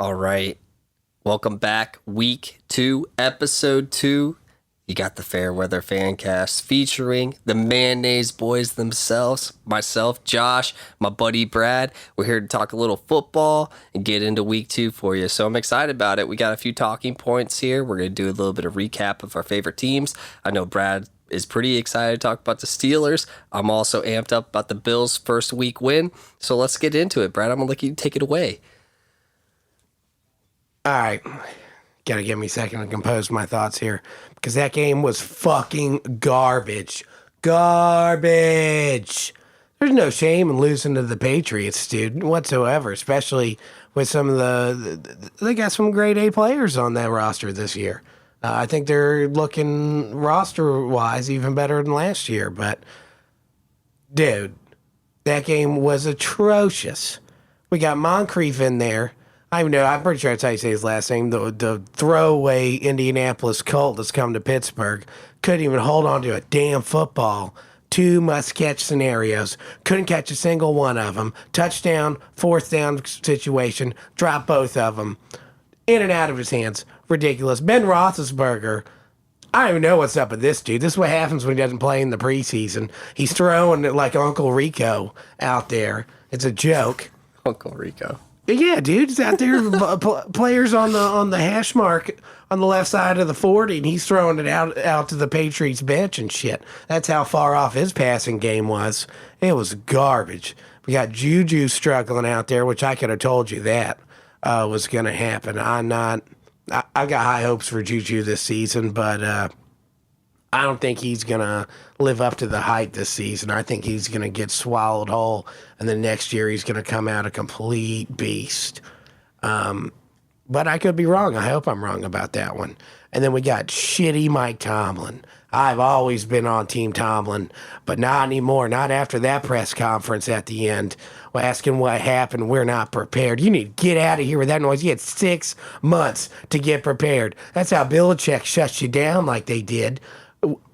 All right. Welcome back. Week 2, episode 2. You got the Fairweather Fancast featuring the Mayonnaise Boys themselves, myself, Josh, my buddy Brad. We're here to talk a little football and get into week 2 for you. So I'm excited about it. We got a few talking points here. We're going to do a little bit of recap of our favorite teams. I know Brad is pretty excited to talk about the Steelers. I'm also amped up about the Bills' first week win. So let's get into it. Brad, I'm going to let you take it away. All right. Got to give me a second to compose my thoughts here because that game was fucking garbage. Garbage. There's no shame in losing to the Patriots, dude, whatsoever, especially with some of they got some grade A players on that roster this year. I think they're looking roster-wise even better than last year, but dude, that game was atrocious. We got Moncrief in there. I know. I'm pretty sure that's how you say his last name. The throwaway Indianapolis Colt that's come to Pittsburgh couldn't even hold on to a damn football. 2 must-catch scenarios. Couldn't catch a single one of them. Touchdown, fourth down situation. Drop both of them. In and out of his hands. Ridiculous. Ben Roethlisberger. I don't even know what's up with this dude. This is what happens when he doesn't play in the preseason. He's throwing it like Uncle Rico out there. It's a joke. Uncle Rico. Yeah, dude, he's out there. Players on the hash mark on the left side of the 40, and he's throwing it out to the Patriots bench and shit. That's how far off his passing game was. It was garbage. We got Juju struggling out there, which I could have told you that was going to happen. I got high hopes for Juju this season, but I don't think he's going to live up to the hype this season. I think he's going to get swallowed whole, and then next year he's going to come out a complete beast. But I could be wrong. I hope I'm wrong about that one. And then we got shitty Mike Tomlin. I've always been on Team Tomlin, but not anymore. Not after that press conference at the end, asking what happened. We're not prepared. You need to get out of here with that noise. You had 6 months to get prepared. That's how Belichick shuts you down like they did.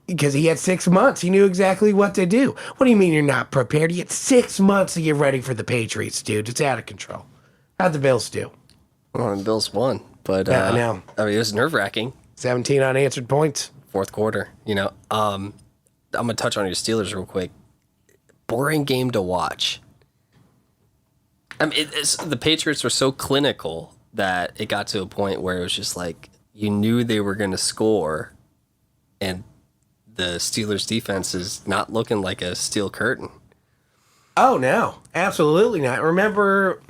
Because he had 6 months. He knew exactly what to do. What do you mean you're not prepared? You had 6 months to get ready for the Patriots, dude. It's out of control. How'd the Bills do? Well, the Bills won, but yeah, I know. I mean, it was nerve-wracking. 17 unanswered points. Fourth quarter, I'm going to touch on your Steelers real quick. Boring game to watch. I mean, the Patriots were so clinical that it got to a point where it was just like you knew they were going to score, and the Steelers defense is not looking like a steel curtain. Oh, no. Absolutely not. Remember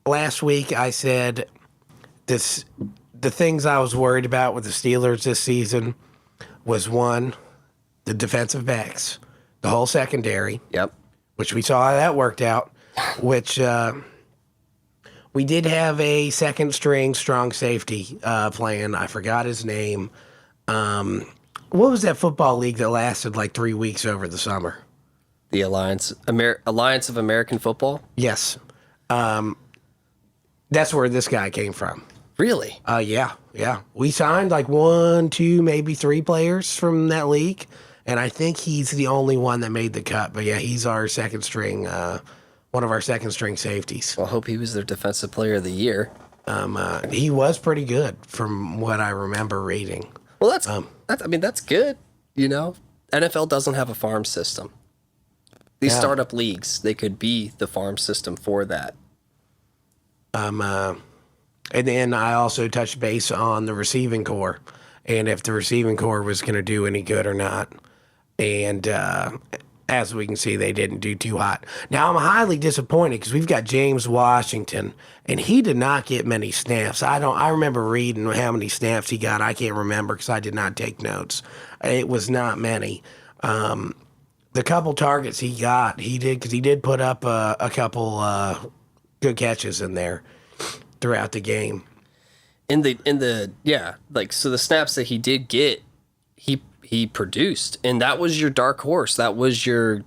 last week I said the things I was worried about with the Steelers this season was, one, the defensive backs, the whole secondary. Yep. Which we saw how that worked out, which we did have a second-string strong safety playing. I forgot his name. What was that football league that lasted like 3 weeks over the summer? The Alliance of American Football? Yes. That's where this guy came from. Really? Yeah. We signed like 1, 2, maybe 3 players from that league, and I think he's the only one that made the cut. But yeah, he's our second string, one of our second string safeties. Well, I hope he was their defensive player of the year. He was pretty good from what I remember reading. Well, that's good. NFL doesn't have a farm system. These startup leagues, they could be the farm system for that. And then I also touched base on the receiving core and if the receiving core was going to do any good or not. And as we can see, they didn't do too hot. Now, I'm highly disappointed because we've got James Washington, and he did not get many snaps. I remember reading how many snaps he got. I can't remember because I did not take notes. It was not many. The couple targets he got, he did put up a couple good catches in there throughout the game. So the snaps that he did get, he produced, and that was your dark horse. That was your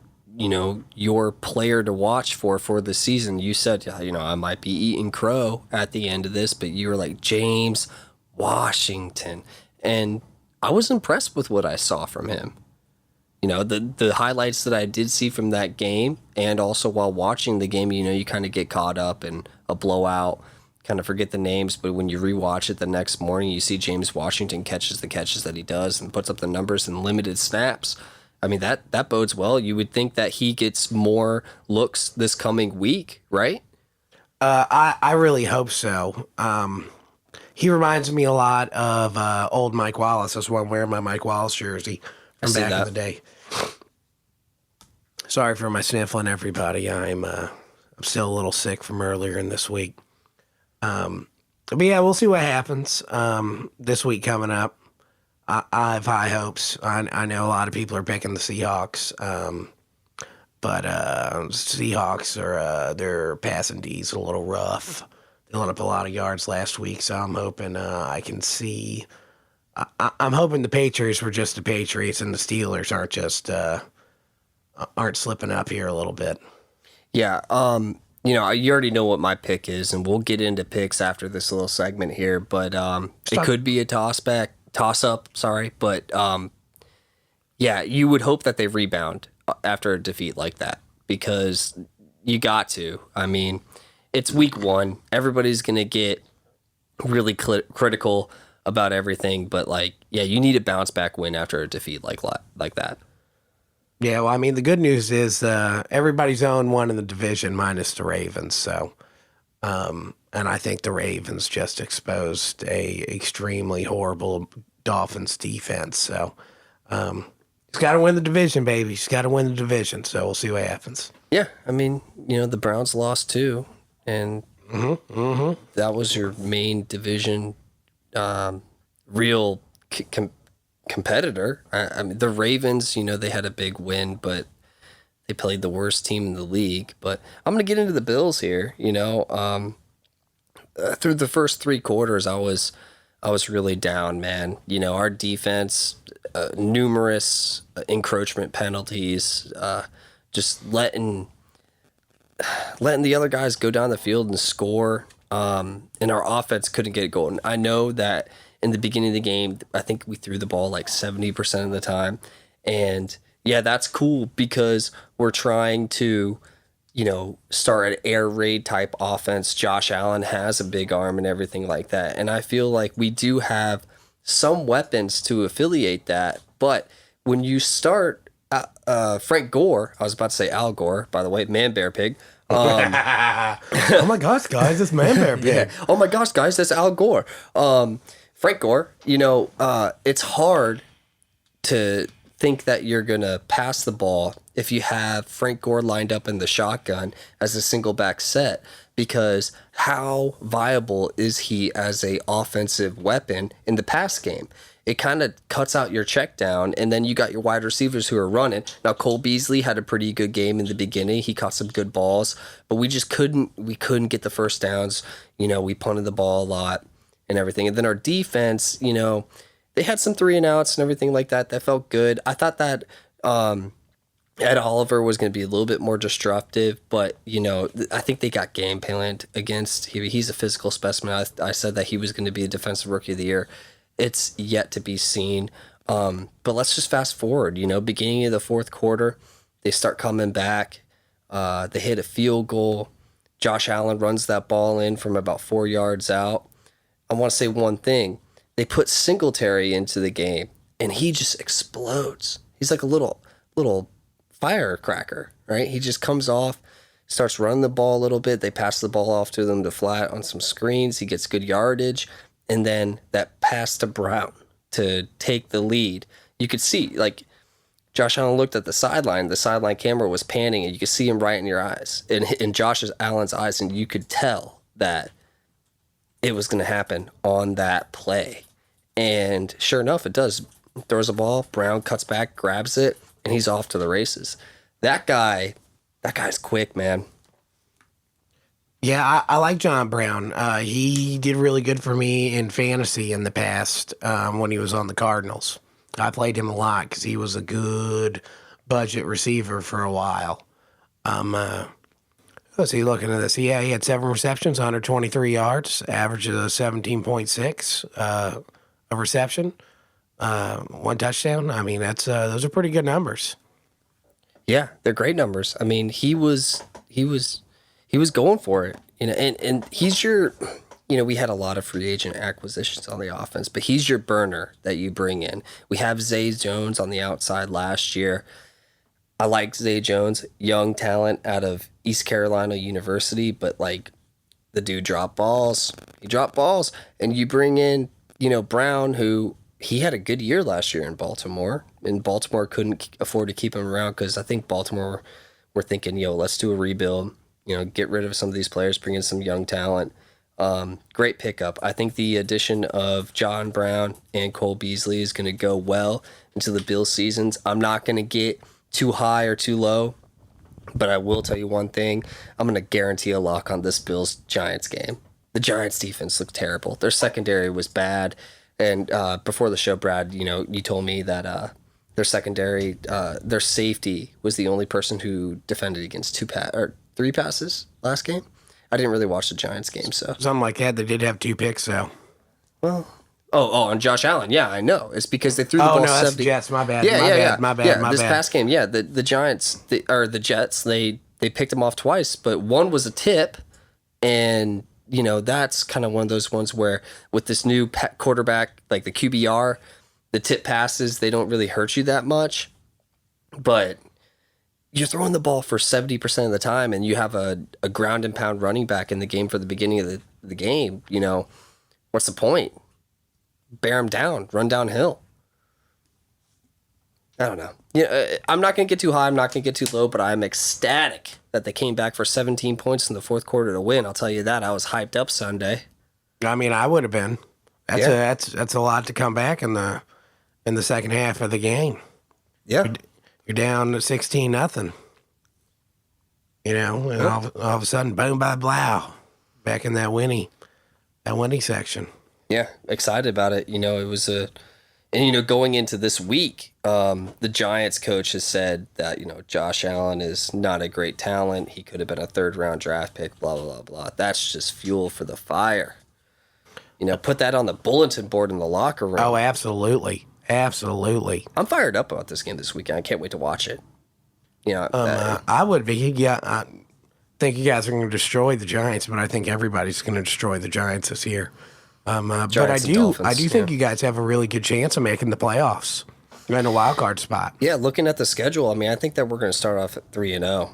player to watch for the season. You said, I might be eating crow at the end of this, but you were like James Washington, and I was impressed with what I saw from him. The highlights that I did see from that game, and also while watching the game, you kind of get caught up in a blowout kind of forget the names, but when you rewatch it the next morning, you see James Washington catches the catches that he does and puts up the numbers in limited snaps. I mean, that bodes well. You would think that he gets more looks this coming week, right? I really hope so. He reminds me a lot of old Mike Wallace. That's why I'm wearing my Mike Wallace jersey from back in the day. Sorry for my sniffling, everybody. I'm still a little sick from earlier in this week. But yeah, we'll see what happens this week coming up. I have high hopes. I know a lot of people are picking the Seahawks, but Seahawks are their passing D's a little rough. They let up a lot of yards last week, so I'm hoping I can see. I'm hoping the Patriots were just the Patriots and the Steelers aren't slipping up here a little bit. Yeah. You already know what my pick is, and we'll get into picks after this little segment here. But it could be a toss up. Sorry, but yeah, you would hope that they rebound after a defeat like that, because you got to. I mean, it's week one. Everybody's gonna get really critical about everything, but you need a bounce back win after a defeat like that. Yeah, well, I mean, the good news is everybody's 0-1 in the division minus the Ravens. So, and I think the Ravens just exposed a extremely horrible Dolphins defense. So, he's got to win the division, baby. He's got to win the division. So we'll see what happens. Yeah, I mean, the Browns lost too, and that was your main division, real competitor. I mean, the Ravens, they had a big win, but they played the worst team in the league. But I'm going to get into the Bills here. Through the first three quarters, I was really down, man. Our defense, numerous encroachment penalties, just letting the other guys go down the field and score. And our offense couldn't get it going. I know that in the beginning of the game, I think we threw the ball 70% of the time. And yeah, that's cool because we're trying to, start an air raid type offense. Josh Allen has a big arm and everything like that. And I feel like we do have some weapons to affiliate that. But when you start Frank Gore, I was about to say Al Gore, by the way, Man Bear Pig. Oh my gosh, guys, it's Man Bear Pig. Yeah. Oh my gosh, guys, that's Al Gore. Frank Gore, it's hard to think that you're going to pass the ball if you have Frank Gore lined up in the shotgun as a single back set, because how viable is he as a offensive weapon in the pass game? It kind of cuts out your check down, and then you got your wide receivers who are running. Now, Cole Beasley had a pretty good game in the beginning. He caught some good balls, but we just couldn't get the first downs. We punted the ball a lot and everything. And then our defense, they had some 3-and-outs and everything like that. That felt good. I thought that Ed Oliver was going to be a little bit more disruptive, but, I think they got game planned against. He's a physical specimen. I said that he was going to be a defensive rookie of the year. It's yet to be seen. But let's just fast forward, beginning of the fourth quarter, they start coming back. They hit a field goal. Josh Allen runs that ball in from about 4 yards out. I want to say one thing. They put Singletary into the game, and he just explodes. He's like a little firecracker, right? He just comes off, starts running the ball a little bit. They pass the ball off to them to flat on some screens. He gets good yardage. And then that pass to Brown to take the lead. You could see, Josh Allen looked at the sideline. The sideline camera was panning, and you could see him right in your eyes, in Josh Allen's eyes, and you could tell that it was going to happen on that play. And sure enough, it does. Throws a ball, Brown cuts back, grabs it, and he's off to the races. That guy's quick, man. Yeah, I like John Brown. He did really good for me in fantasy in the past when he was on the Cardinals. I played him a lot because he was a good budget receiver for a while. Let's see, looking at this. Yeah, he had 7 receptions, 123 yards, average of 17.6 a reception, 1 touchdown. I mean, those are pretty good numbers. Yeah, they're great numbers. I mean, he was going for it, and he's your we had a lot of free agent acquisitions on the offense, but he's your burner that you bring in. We have Zay Jones on the outside last year. I like Zay Jones, young talent out of East Carolina University, but like the dude dropped balls. He dropped balls. And you bring in, Brown, who he had a good year last year in Baltimore, and Baltimore couldn't afford to keep him around because I think Baltimore were thinking, let's do a rebuild, get rid of some of these players, bring in some young talent. Great pickup. I think the addition of John Brown and Cole Beasley is going to go well into the Bills seasons. I'm not going to get too high or too low, but I will tell you one thing. I'm going to guarantee a lock on this Bills-Giants game. The Giants defense looked terrible. Their secondary was bad. And before the show, Brad, you told me that their secondary, their safety was the only person who defended against three passes last game. I didn't really watch the Giants game, so. Something like that. They did have 2 picks, though. Well, and Josh Allen. Yeah, I know. It's because they threw the ball 70. That's the Jets. My bad. My bad. Yeah, this past game, the Giants, the Jets, they picked them off twice, but one was a tip, and, that's kind of one of those ones where with this new quarterback, like the QBR, the tip passes, they don't really hurt you that much, but you're throwing the ball for 70% of the time, and you have a ground and pound running back in the game for the beginning of the game. What's the point? Bear them down, run downhill. I don't know. I'm not going to get too high. I'm not going to get too low, but I'm ecstatic that they came back for 17 points in the fourth quarter to win. I'll tell you that. I was hyped up Sunday. I mean, I would have been. That's a lot to come back in the second half of the game. Yeah. You're down 16-0. And all of a sudden, boom, blah, blah, back in that winning section. Yeah, excited about it. It was going into this week, the Giants coach has said that, Josh Allen is not a great talent. He could have been a 3rd-round draft pick, blah, blah, blah. That's just fuel for the fire. Put that on the bulletin board in the locker room. Oh, absolutely. Absolutely. I'm fired up about this game this weekend. I can't wait to watch it. I would be. Yeah, I think you guys are going to destroy the Giants, but I think everybody's going to destroy the Giants this year. But I do think you guys have a really good chance of making the playoffs in a wild card spot. Yeah, looking at the schedule, I think that we're going to start off at 3-0.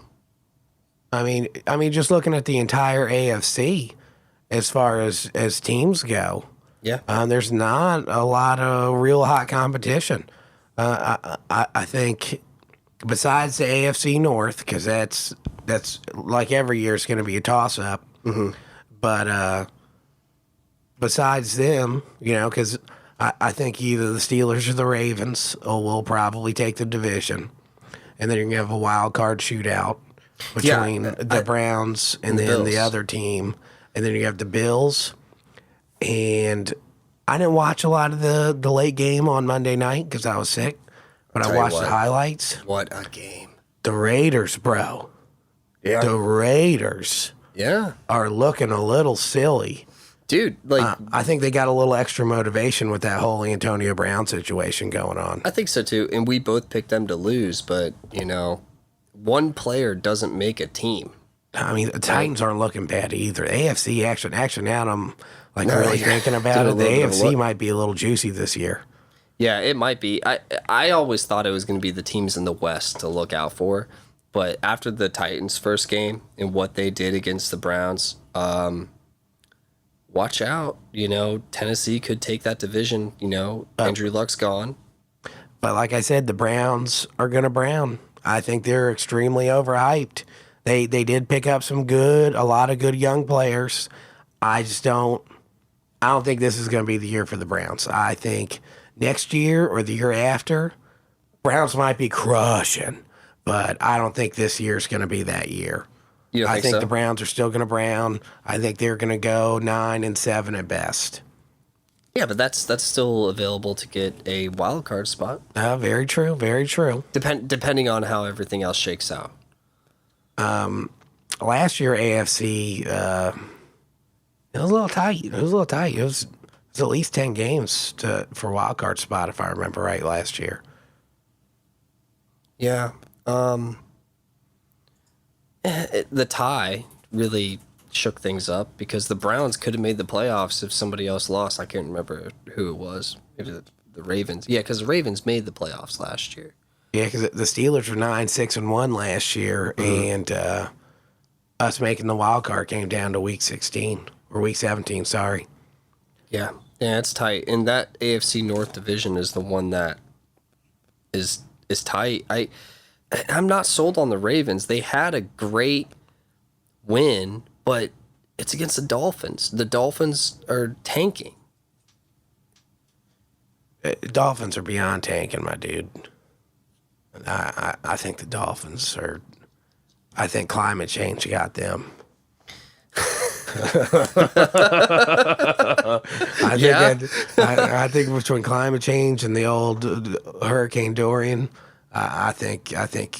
I mean, just looking at the entire AFC, as far as teams go. Yeah. There's not a lot of real hot competition. I think besides the AFC North, because that's like every year is going to be a toss-up. Mm-hmm. But besides them, because I think either the Steelers or the Ravens will probably take the division. And then you're going to have a wild card shootout between the Browns and then the other team. And then you have the Bills. And I didn't watch a lot of the late game on Monday night because I was sick. But I watched the highlights. What a game. The Raiders, bro. Yeah. The Raiders are looking a little silly. Dude, I think they got a little extra motivation with that whole Antonio Brown situation going on. I think so too. And we both picked them to lose, but, one player doesn't make a team. I mean, the Titans aren't looking bad either. AFC, actually, now I'm really thinking about it. The AFC might be a little juicy this year. Yeah, it might be. I always thought it was going to be the teams in the West to look out for. But after the Titans' first game and what they did against the Browns, watch out. Tennessee could take that division. Andrew Luck's gone. But like I said, the Browns are going to brown. I think they're extremely overhyped. They did pick up a lot of good young players. I don't think this is going to be the year for the Browns. I think next year or the year after, Browns might be crushing, but I don't think this year is going to be that year. I think the Browns are still going to brown. I think they're going to go 9-7 at best. Yeah, but that's still available to get a wild card spot. Very true. Very true. Depending on how everything else shakes out. Last year AFC, it was a little tight. It was at least 10 games for wild card spot, if I remember right, last year. Yeah. The tie really shook things up because the Browns could have made the playoffs if somebody else lost. I can't remember who it was. Maybe the Ravens. Yeah, because the Ravens made the playoffs last year. Yeah, because the Steelers were 9-6-1 last year, and us making the wild card came down to week 16 or week 17. Sorry. Yeah, it's tight, and that AFC North division is the one that is tight. I'm not sold on the Ravens. They had a great win, but it's against the Dolphins. The Dolphins are tanking. Dolphins are beyond tanking, my dude. I think the Dolphins are. I think climate change got them. I think between climate change and the old Hurricane Dorian, I think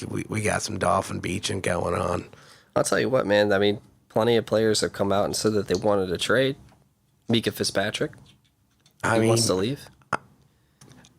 we got some dolphin beaching going on. I'll tell you what, man. I mean, plenty of players have come out and said that they wanted to trade. Mika Fitzpatrick, he wants to leave.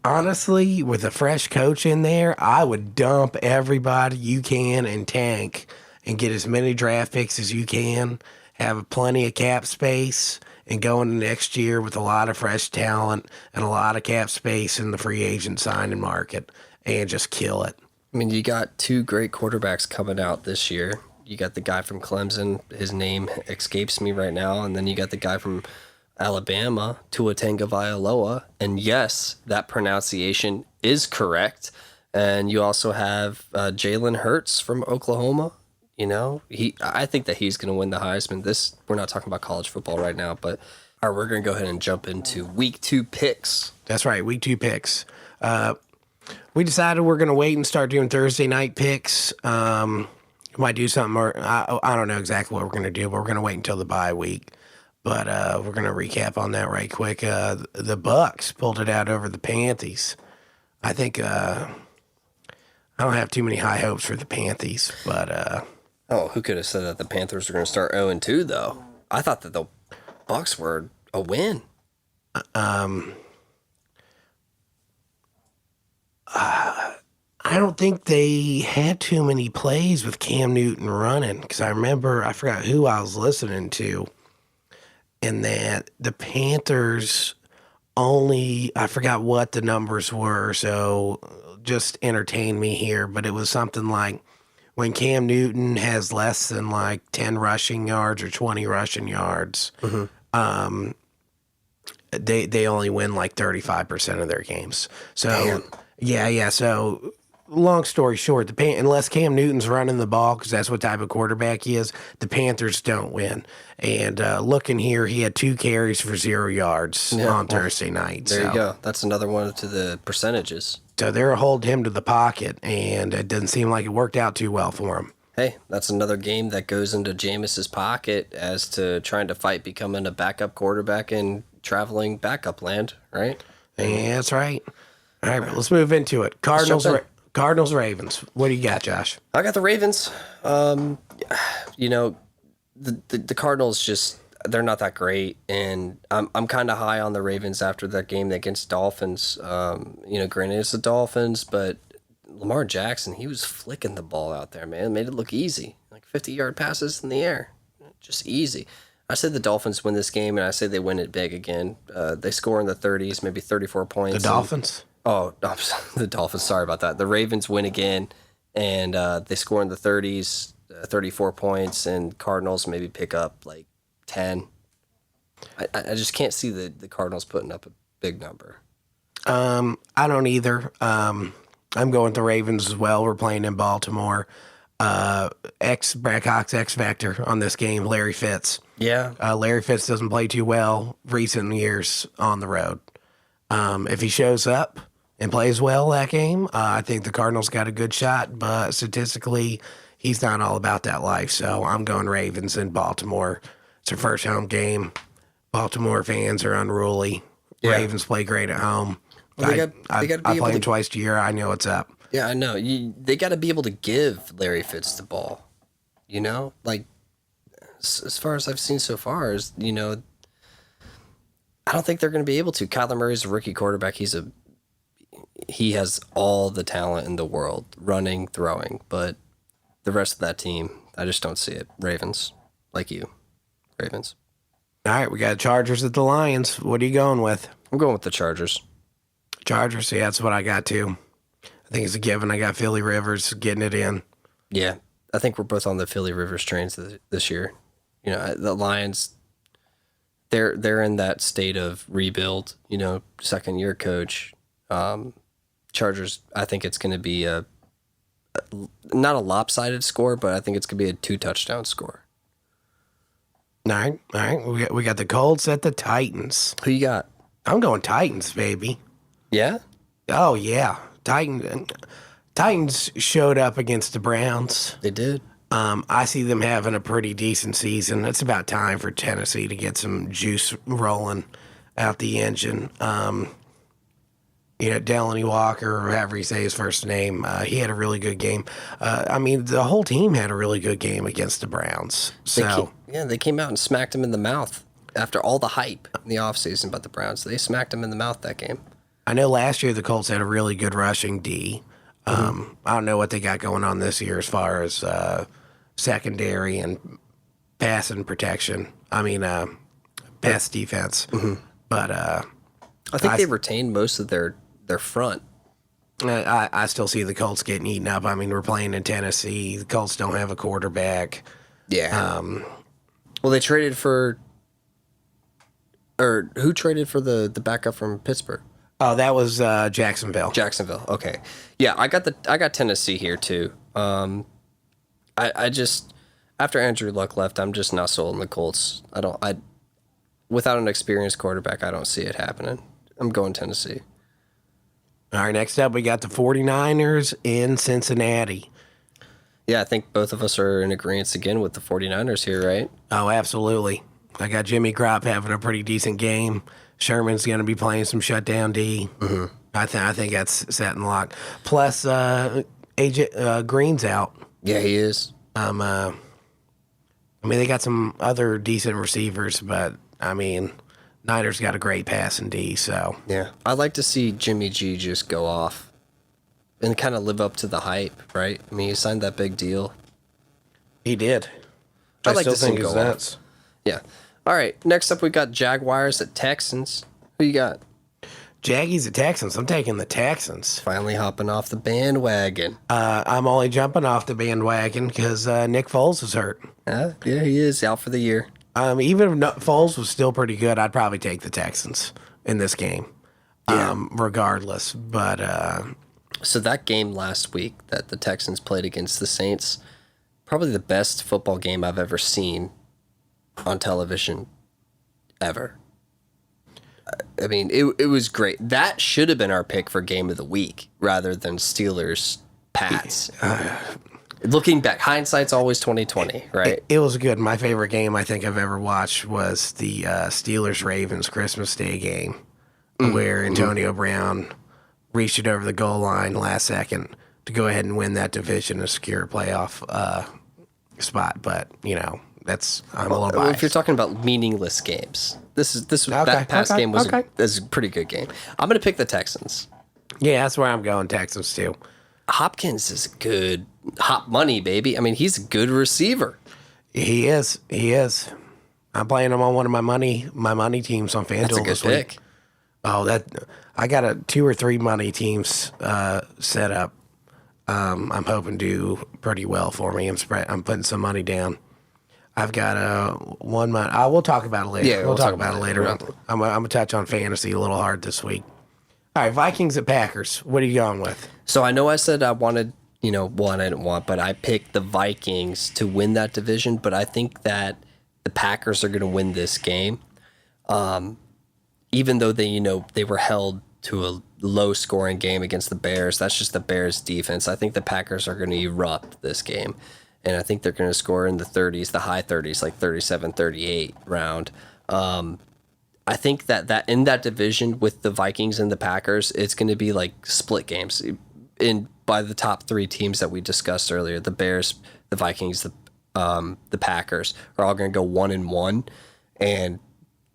Honestly, with a fresh coach in there, I would dump everybody you can and tank and get as many draft picks as you can, have plenty of cap space, and go into next year with a lot of fresh talent and a lot of cap space in the free agent signing market and just kill it. I mean, you got two great quarterbacks coming out this year. You got the guy from Clemson. His name escapes me right now. And then you got the guy from Alabama, Tua Tagovailoa. And yes, that pronunciation is correct. And you also have Jalen Hurts from Oklahoma. You know, I think that he's going to win the Heisman. We're not talking about college football right now, but we're going to go ahead and jump into week 2 picks. That's right, week 2 picks. We decided we're going to wait and start doing Thursday night picks. We might do something, or I don't know exactly what we're going to do, but we're going to wait until the bye week. But we're going to recap on that right quick. The Bucks pulled it out over the Panthers. I think I don't have too many high hopes for the Panthers, but who could have said that the Panthers were going to start 0-2 though? I thought that the Bucks were a win. I don't think they had too many plays with Cam Newton running, because I forgot who I was listening to, and that the Panthers I forgot what the numbers were, so just entertain me here, but it was something like when Cam Newton has less than like 10 rushing yards or 20 rushing yards, they only win like 35% of their games. So, damn. Yeah. So, long story short, unless Cam Newton's running the ball, because that's what type of quarterback he is, the Panthers don't win. And looking here, he had 2 carries for 0 yards on Thursday night. There you go. That's another one to the percentages. So they're holding him to the pocket, and it doesn't seem like it worked out too well for him. Hey, that's another game that goes into Jameis's pocket as to trying to fight becoming a backup quarterback in traveling backup land, right? Yeah, that's right. All right, let's move into it. Cardinals, Ravens. What do you got, Josh? I got the Ravens. You know, the Cardinals just, they're not that great, and I'm kind of high on the Ravens after that game against Dolphins. You know, granted it's the Dolphins, but Lamar Jackson, he was flicking the ball out there, man. Made it look easy, like 50-yard passes in the air, just easy. I said the Dolphins win this game, and I say they win it big again. They score in the 30s, maybe 34 points. The Dolphins? The Dolphins. Sorry about that. The Ravens win again, and they score in the 30s, 34 points, and Cardinals maybe pick up like 10. I just can't see the Cardinals putting up a big number. I don't either. I'm going with the Ravens as well. We're playing in Baltimore. Blackhawks X Factor on this game, Larry Fitz. Yeah. Larry Fitz doesn't play too well recent years on the road. If he shows up and plays well that game, I think the Cardinals got a good shot, but statistically, he's not all about that life. So I'm going Ravens in Baltimore. It's their first home game. Baltimore fans are unruly. Yeah. Ravens play great at home. Well, I play them twice a year. I know what's up. Yeah, I know. They got to be able to give Larry Fitz the ball. You know, like as far as I've seen so far, is I don't think they're going to be able to. Kyler Murray's a rookie quarterback. He has all the talent in the world, running, throwing, but the rest of that team, I just don't see it. Ravens, like you. Ravens. All right, we got Chargers at the Lions. What are you going with? I'm going with the Chargers. Chargers, yeah, that's what I got too. I think it's a given. I got Philly Rivers getting it in. Yeah, I think we're both on the Philly Rivers trains this year. You know, the Lions, they're in that state of rebuild. You know, second year coach. Chargers, I think it's going to be not a lopsided score, but I think it's going to be a 2 touchdown score. All right. We got the Colts at the Titans. Who you got? I'm going Titans, baby. Yeah? Oh yeah, Titans showed up against the Browns. They did. I see them having a pretty decent season. It's about time for Tennessee to get some juice rolling out the engine. Delaney Walker, or however you say his first name, he had a really good game. The whole team had a really good game against the Browns. They came out and smacked him in the mouth after all the hype in the offseason about the Browns. They smacked him in the mouth that game. I know last year the Colts had a really good rushing D. I don't know what they got going on this year as far as secondary and passing protection. Pass defense. But I think they retained most of their front. I still see the Colts getting eaten up. We're playing in Tennessee. The Colts don't have a quarterback. Yeah. Well, they traded for, or who traded for the backup from Pittsburgh? Oh, that was Jacksonville. Jacksonville. Okay. Yeah, I got Tennessee here too. I just, after Andrew Luck left, I'm just not sold on the Colts. Without an experienced quarterback, I don't see it happening. I'm going Tennessee. All right, next up, we got the 49ers in Cincinnati. Yeah, I think both of us are in agreement again with the 49ers here, right? Oh, absolutely. I got Jimmy Crop having a pretty decent game. Sherman's going to be playing some shutdown D. Mm-hmm. I think that's set and locked. Plus, AJ Green's out. Yeah, he is. They got some other decent receivers, but Niners got a great passing D. So yeah, I'd like to see Jimmy G just go off and kind of live up to the hype, right? He signed that big deal. He did. I'd like to see him go off. Yeah. All right. Next up, we got Jaguars at Texans. Who you got? Jaggies at Texans. I'm taking the Texans. Finally hopping off the bandwagon. I'm only jumping off the bandwagon because Nick Foles is hurt. Yeah, he is out for the year. Even if Foles was still pretty good, I'd probably take the Texans in this game, regardless. But so that game last week that the Texans played against the Saints, probably the best football game I've ever seen on television ever. It was great. That should have been our pick for game of the week rather than Steelers Pats. Looking back, hindsight's always 20/20, right? It was good. My favorite game I think I've ever watched was the Steelers Ravens Christmas Day game, where Antonio Brown reached it over the goal line last second to go ahead and win that division and secure a playoff spot. But I'm a little biased. If you're talking about meaningless games, that past game was a pretty good game. I'm going to pick the Texans. Yeah, that's where I'm going. Texans too. Hopkins is good. Hot money, baby. He's a good receiver. He is. I'm playing him on one of my money teams on FanDuel That's a good this week. pick. Oh, I got 2 or 3 money teams set up. I'm hoping to do pretty well for me. I'm putting some money down. I've got one month. We'll talk about it later. Yeah, we'll talk about it later. I'm gonna touch on fantasy a little hard this week. All right, Vikings at Packers. What are you going with? So I know I said I wanted, I didn't want, but I picked the Vikings to win that division. But I think that the Packers are going to win this game, even though they were held to a low scoring game against the Bears. That's just the Bears defense. I think the Packers are going to erupt this game. And I think they're going to score in the 30s, the high 30s, like 37-38 round. I think that in that division with the Vikings and the Packers, it's going to be like split games by the top 3 teams that we discussed earlier. The Bears, the Vikings, the Packers are all going to go 1-1, and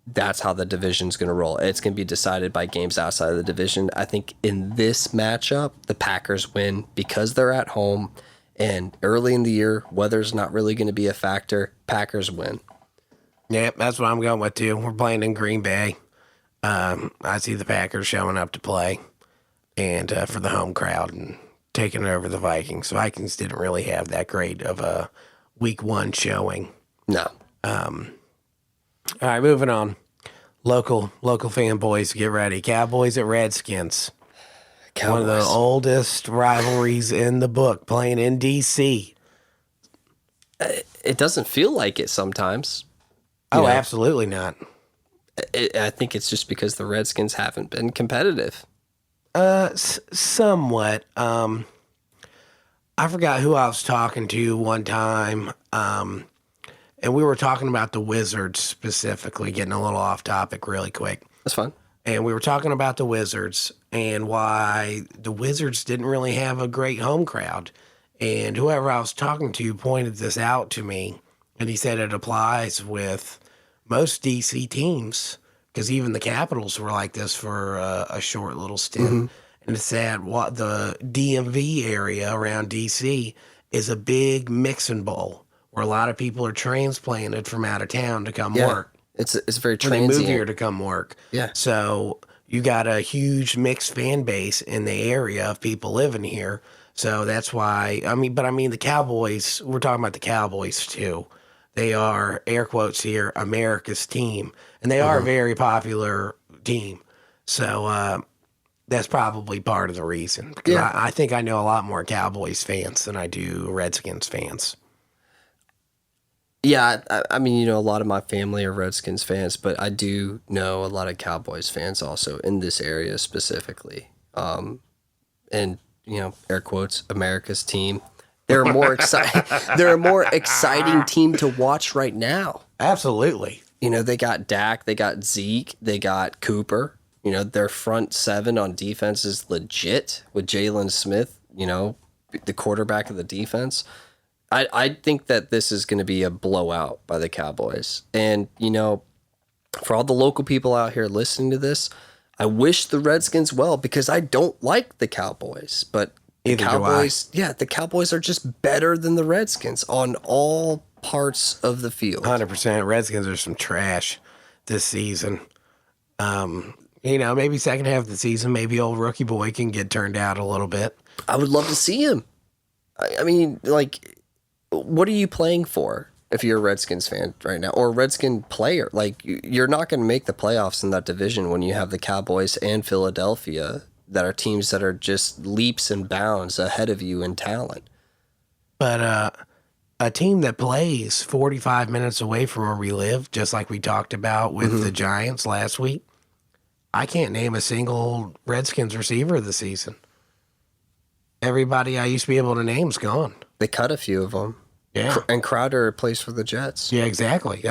that's how the division's going to roll. It's going to be decided by games outside of the division. I think in this matchup, the Packers win because they're at home. And early in the year, weather's not really going to be a factor. Packers win. Yep, that's what I'm going with too. We're playing in Green Bay. I see the Packers showing up to play, and for the home crowd and taking it over the Vikings. Vikings didn't really have that great of a week one showing. No. All right, moving on. Local fanboys, get ready. Cowboys at Redskins. Cowboys. One of the oldest rivalries in the book, playing in D.C. It doesn't feel like it sometimes. Oh, absolutely not. I think it's just because the Redskins haven't been competitive. Somewhat. I forgot who I was talking to one time. And we were talking about the Wizards specifically, getting a little off topic really quick. That's fine. And we were talking about the Wizards and why the Wizards didn't really have a great home crowd. And whoever I was talking to pointed this out to me. And he said it applies with most DC teams, because even the Capitals were like this for a short little stint. Mm-hmm. And it's that what the DMV area around DC is a big mixing bowl where a lot of people are transplanted from out of town to come work. It's very transient. They move here to come work. Yeah. So you got a huge mixed fan base in the area of people living here. So that's why, the Cowboys, we're talking about the Cowboys too. They are, air quotes here, America's team. And they are a very popular team. So that's probably part of the reason. Because I think I know a lot more Cowboys fans than I do Redskins fans. Yeah, a lot of my family are Redskins fans, but I do know a lot of Cowboys fans also in this area specifically. And, air quotes, America's team. They're a more exciting team to watch right now. Absolutely. They got Dak, they got Zeke, they got Cooper. Their front seven on defense is legit with Jalen Smith, the quarterback of the defense. I think that this is going to be a blowout by the Cowboys. And, for all the local people out here listening to this, I wish the Redskins well, because I don't like the Cowboys. But the Cowboys are just better than the Redskins on all parts of the field. 100%. Redskins are some trash this season. Maybe second half of the season, maybe old rookie boy can get turned out a little bit. I would love to see him. What are you playing for if you're a Redskins fan right now, or a Redskin player? You're not going to make the playoffs in that division when you have the Cowboys and Philadelphia that are teams that are just leaps and bounds ahead of you in talent. But a team that plays 45 minutes away from where we live, just like we talked about with the Giants last week, I can't name a single Redskins receiver this season. Everybody I used to be able to name is gone. They cut a few of them. Yeah. And Crowder plays for the Jets. Yeah, exactly.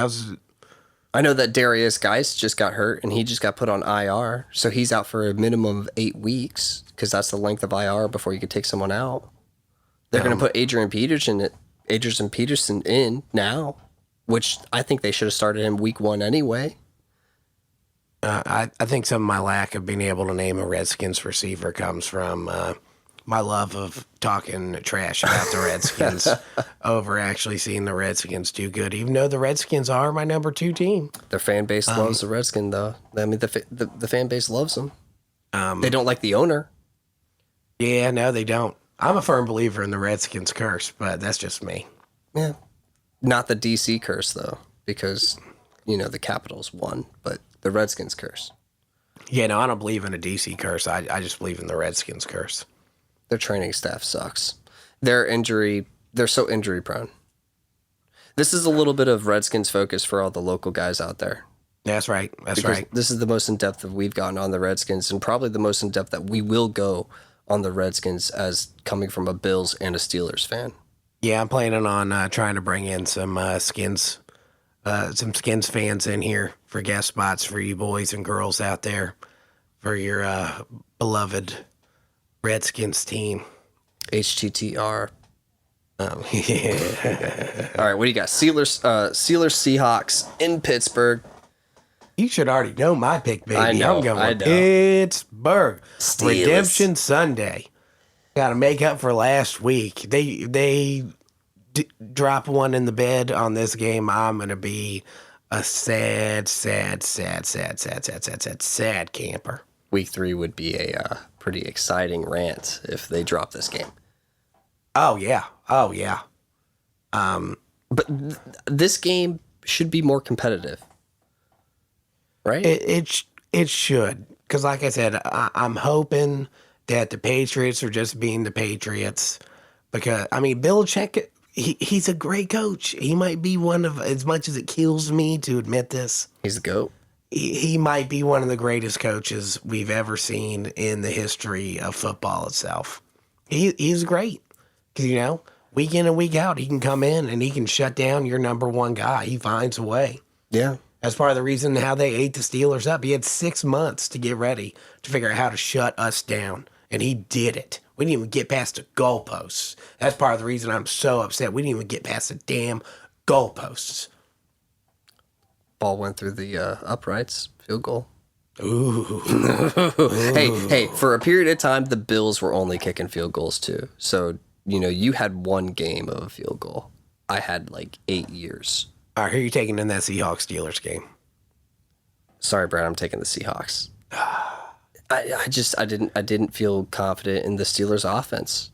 I know that Darius Geis just got hurt, and he just got put on IR. So he's out for a minimum of 8 weeks, because that's the length of IR before you could take someone out. They're going to put Adrian Peterson in now, which I think they should have started him week 1 anyway. I think some of my lack of being able to name a Redskins receiver comes from my love of talking trash about the Redskins over actually seeing the Redskins do good, even though the Redskins are my number 2 team. Their fan base loves the Redskins, though. The fan base loves them. They don't like the owner. Yeah, no, they don't. I'm a firm believer in the Redskins curse, but that's just me. Yeah. Not the DC curse, though, because, the Capitals won, but the Redskins curse. Yeah, no, I don't believe in a DC curse. I just believe in the Redskins curse. Their training staff sucks. They're so injury prone. This is a little bit of Redskins focus for all the local guys out there. That's right. This is the most in-depth that we've gotten on the Redskins, and probably the most in-depth that we will go on the Redskins as coming from a Bills and a Steelers fan. Yeah, I'm planning on trying to bring in some Skins fans in here for guest spots for you boys and girls out there for your beloved Redskins team. HTTR. Yeah. All right, what do you got? Steelers, Seahawks in Pittsburgh. You should already know my pick, baby. I know. I'm going Pittsburgh. Steelers. Redemption Sunday. Got to make up for last week. They drop one in the bed on this game. I'm going to be a sad camper. Week 3 would be a pretty exciting rant if they drop this game. Oh yeah. But this game should be more competitive, right? It should, because like I said, I'm hoping that the Patriots are just being the Patriots. Because I mean, Belichick, he's a great coach. He might be one of, as much as it kills me to admit this, He's the GOAT. He might be one of the greatest coaches we've ever seen in the history of football itself. He's great because week in and week out he can come in and he can shut down your number one guy. He finds a way. Yeah. That's part of the reason how they ate the Steelers up. He had 6 months to get ready to figure out how to shut us down, and he did it. We didn't even get past the goalposts. That's part of the reason I'm so upset. We didn't even get past the damn goalposts. Ball went through the uprights. Field goal. Ooh. Hey, for a period of time, the Bills were only kicking field goals too. So, you had one game of a field goal. I had like 8 years. All right, who are you taking in that Seahawks-Steelers game? Sorry, Brad, I'm taking the Seahawks. I didn't feel confident in the Steelers offense.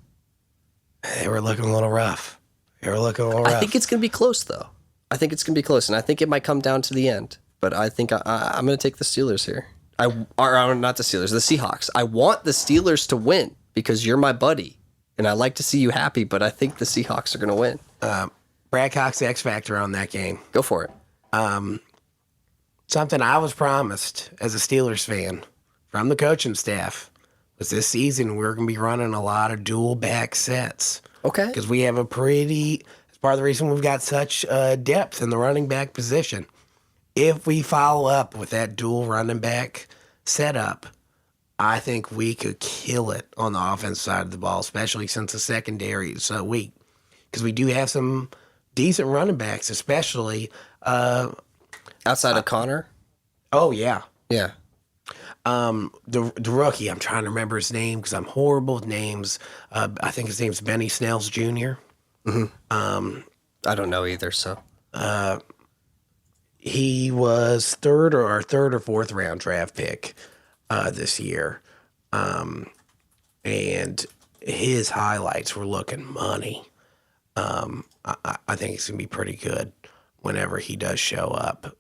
They were looking a little rough. I think it's going to be close, though. I think it's going to be close, and I think it might come down to the end. But I think I'm going to take the Steelers here. Not the Steelers, the Seahawks. I want the Steelers to win because you're my buddy, and I like to see you happy, but I think the Seahawks are going to win. Brad Cox X Factor on that game. Go for it. Something I was promised as a Steelers fan from the coaching staff was this season we're going to be running a lot of dual back sets. Okay. Because we have it's part of the reason we've got such depth in the running back position. If we follow up with that dual running back setup, I think we could kill it on the offense side of the ball, especially since the secondary is so weak. Because we do have some decent running backs, especially outside of Connor. Oh yeah, yeah. The rookie, I'm trying to remember his name because I'm horrible with names. I think his name's Benny Snells Jr. Mm-hmm. I don't know either. So he was third or fourth round draft pick this year, and his highlights were looking money. I think he's gonna be pretty good whenever he does show up.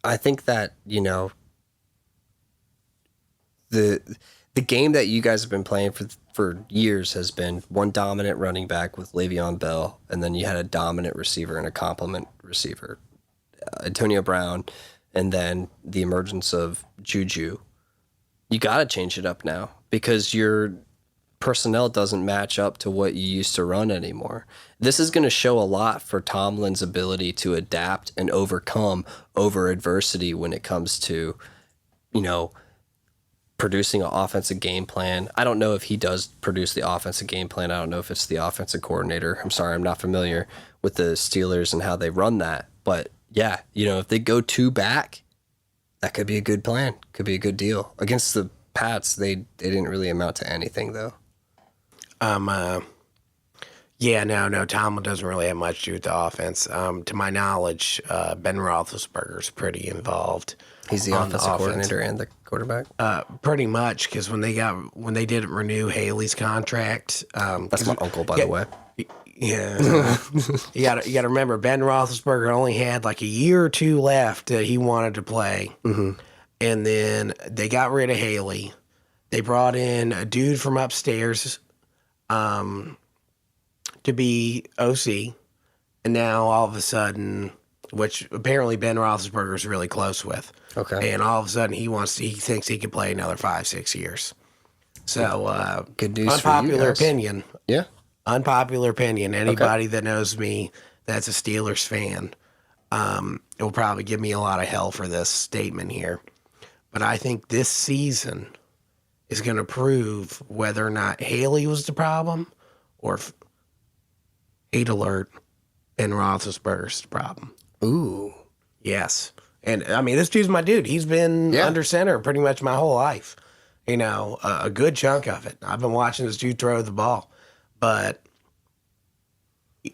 I think that the game that you guys have been playing for years has been one dominant running back with Le'Veon Bell, and then you had a dominant receiver and a complement receiver, Antonio Brown, and then the emergence of Juju. You got to change it up now because your personnel doesn't match up to what you used to run anymore. This is going to show a lot for Tomlin's ability to adapt and overcome over adversity when it comes to, producing an offensive game plan. I don't know if he does produce the offensive game plan. I don't know if it's the offensive coordinator. I'm sorry, I'm not familiar with the Steelers and how they run that. But yeah, if they go 2 back, that could be a good plan. Could be a good deal. Against the Pats, they didn't really amount to anything though. Yeah, no, Tomlin doesn't really have much to do with the offense. To my knowledge, Ben Roethlisberger's pretty involved. He's the offensive coordinator and the quarterback. Pretty much, because when they didn't renew Haley's contract, that's my uncle, by the way. Yeah, you got to remember Ben Roethlisberger only had like a year or 2 left that he wanted to play, and then they got rid of Haley. They brought in a dude from upstairs to be OC, and now all of a sudden, which apparently Ben Roethlisberger is really close with. Okay. And all of a sudden he thinks he could play another 5-6 years. So good news unpopular for you guys. opinion. Yeah. Unpopular opinion. Anybody that knows me that's a Steelers fan will probably give me a lot of hell for this statement here. But I think this season is going to prove whether or not Haley was the problem or if, hate alert, Ben Roethlisberger's the problem. Ooh. Yes. And, I mean, this dude's my dude. He's been under center pretty much my whole life. A good chunk of it. I've been watching this dude throw the ball. But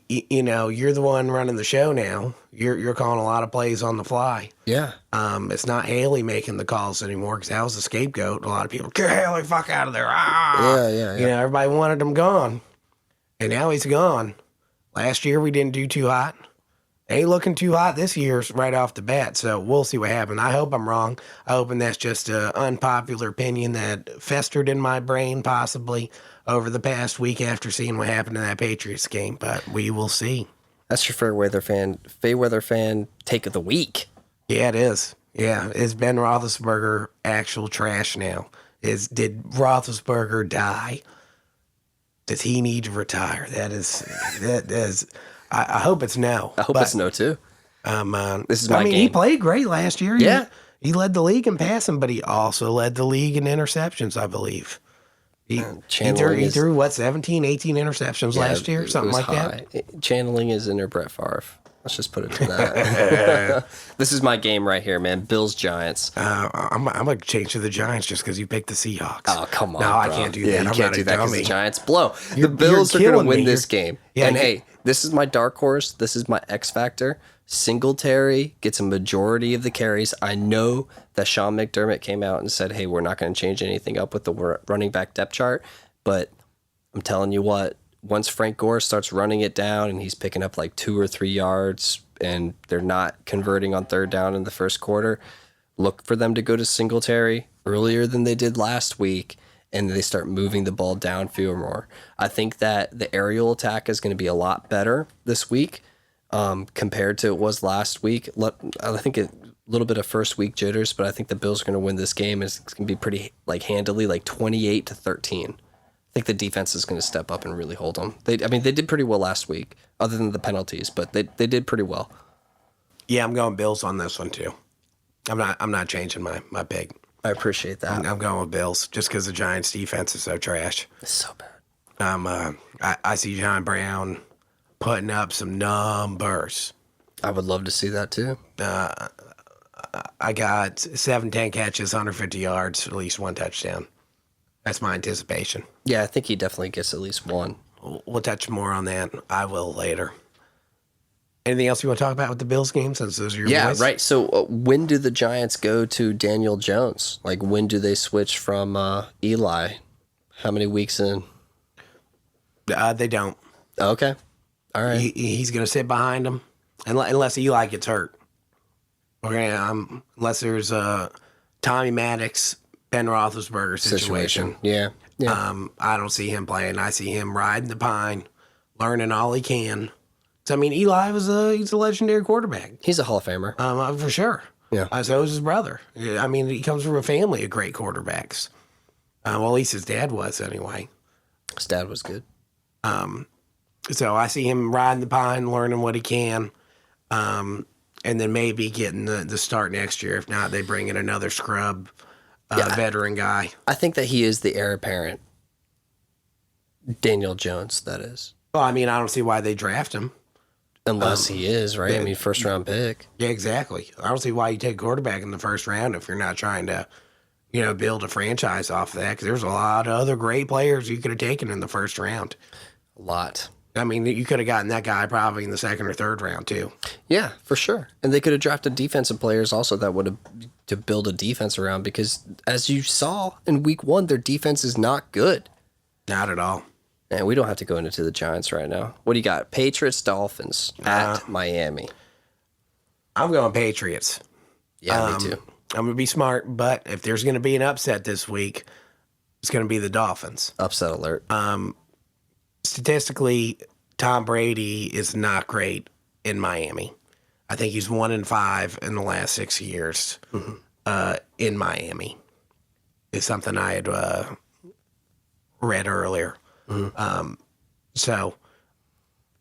you're the one running the show now. You're calling a lot of plays on the fly. Yeah. It's not Haley making the calls anymore because that was the scapegoat. A lot of people get Haley fuck out of there. Ah, Yeah. everybody wanted him gone, and now he's gone. Last year we didn't do too hot. Ain't looking too hot this year right off the bat, so we'll see what happens. I hope I'm wrong. I hope that's just an unpopular opinion that festered in my brain possibly over the past week after seeing what happened in that Patriots game, but we will see. That's your Fairweather fan take of the week. Yeah, it is. Yeah, is Ben Roethlisberger actual trash now? Did Roethlisberger die? Does he need to retire? That is. I hope it's no. I hope it's no too. This is my game. He played great last year. Yeah. He led the league in passing, but he also led the league in interceptions, I believe. He threw 17, 18 interceptions last year, something like that. Channeling his inner Brett Favre. Let's just put it to that. This is my game right here, man. Bills Giants. I'm gonna change to the Giants just because you picked the Seahawks. Oh, come on, no, bro. I can't do that. You I'm can't not do that because dummy. the Giants blow. The Bills are going to win this game. Yeah, and hey, this is my dark horse. This is my X factor. Singletary gets a majority of the carries. I know that Sean McDermott came out and said, hey, we're not going to change anything up with the running back depth chart. But I'm telling you what, once Frank Gore starts running it down and he's picking up like 2 or 3 yards and they're not converting on third down in the first quarter, look for them to go to Singletary earlier than they did last week, and they start moving the ball downfield more. I think that the aerial attack is going to be a lot better this week compared to it was last week. I think a little bit of first week jitters, but I think the Bills are going to win this game. It's going to be pretty handily, like 28-13. I think the defense is going to step up and really hold them. They did pretty well last week, other than the penalties, but they did pretty well. Yeah, I'm going Bills on this one too. I'm not changing my pick. I appreciate that. I'm going with Bills just because the Giants' defense is so trash. It's so bad. I see John Brown putting up some numbers. I would love to see that too. I got 7-10 catches, 150 yards, at least 1 touchdown. That's my anticipation. Yeah, I think he definitely gets at least 1. We'll touch more on that. I will later. Anything else you want to talk about with the Bills game since those are your boys? Right. So when do the Giants go to Daniel Jones? Like, when do they switch from Eli? How many weeks in? They don't. Okay. All right. He's going to sit behind him unless Eli gets hurt. Okay, unless there's a Tommy Maddox, Ben Roethlisberger situation. Yeah. I don't see him playing. I see him riding the pine, learning all he can. So, I mean, Eli he's a legendary quarterback. He's a Hall of Famer. For sure. Yeah. So is his brother. I mean, he comes from a family of great quarterbacks. Well, at least his dad was anyway. His dad was good. So I see him riding the pine, learning what he can, and then maybe getting the start next year. If not, they bring in another scrub veteran guy. I think that he is the heir apparent. Daniel Jones, that is. Well, I mean, I don't see why they draft him. Unless he is, right? I mean, first round pick. Yeah, exactly. I don't see why you take quarterback in the first round if you're not trying to, build a franchise off of that. Because there's a lot of other great players you could have taken in the first round. A lot. I mean, you could have gotten that guy probably in the second or third round too. Yeah, for sure. And they could have drafted defensive players also that would have to build a defense around, because as you saw in week 1, their defense is not good. Not at all. And we don't have to go into the Giants right now. What do you got? Patriots, Dolphins at Miami. I'm going Patriots. Yeah, me too. I'm going to be smart, but if there's going to be an upset this week, it's going to be the Dolphins. Upset alert. Statistically, Tom Brady is not great in Miami. I think he's 1-5 in the last 6 years in Miami. Is something I had read earlier. So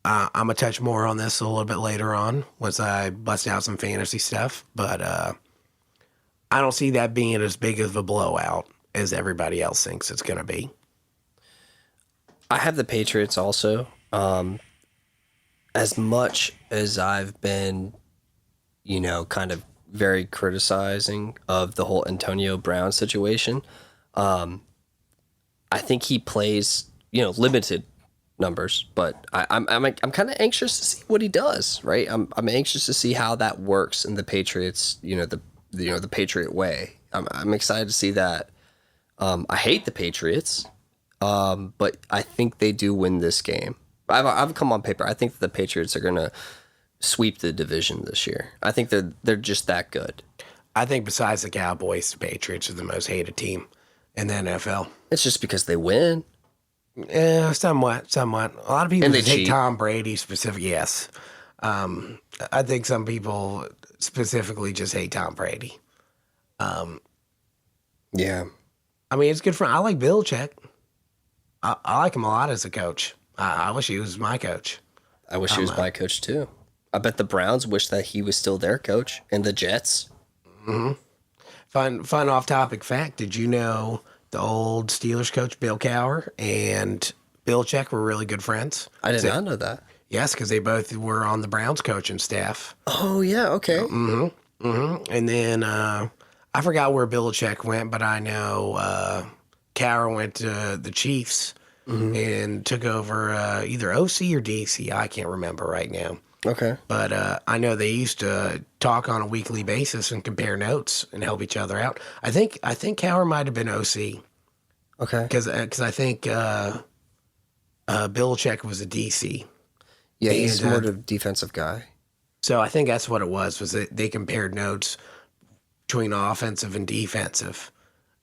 I'm going to touch more on this a little bit later on once I bust out some fantasy stuff. But I don't see that being as big of a blowout as everybody else thinks it's going to be. I have the Patriots also. As much as I've been, kind of very criticizing of the whole Antonio Brown situation, I think he plays, limited numbers, but I'm kind of anxious to see what he does. Right, I'm anxious to see how that works in the Patriots. The Patriot way. I'm excited to see that. I hate the Patriots, but I think they do win this game. I've come on paper. I think that the Patriots are gonna sweep the division this year. I think they're just that good. I think besides the Cowboys, the Patriots are the most hated team in the NFL. It's just because they win. Yeah, somewhat. A lot of people And they just hate cheat. Tom Brady specifically. Yes. I think some people specifically just hate Tom Brady. Yeah. I mean, it's good for. I like Belichick. I like him a lot as a coach. I wish he was my coach. I wish he was my coach too. I bet the Browns wish that he was still their coach, and the Jets. Fun off-topic fact. Did you know the old Steelers coach Bill Cowher and Belichick were really good friends? I did not know that. Yes, because they both were on the Browns coaching staff. Oh yeah, okay. And then I forgot where Belichick went, but I know Cowher went to the Chiefs and took over either OC or DC. I can't remember right now. Okay. But I know they used to talk on a weekly basis and compare notes and help each other out. I think Cowher might have been OC Okay. because I think Belichick was a DC. Yeah, he's And, more of a defensive guy. So I think that's what it was that they compared notes between offensive and defensive,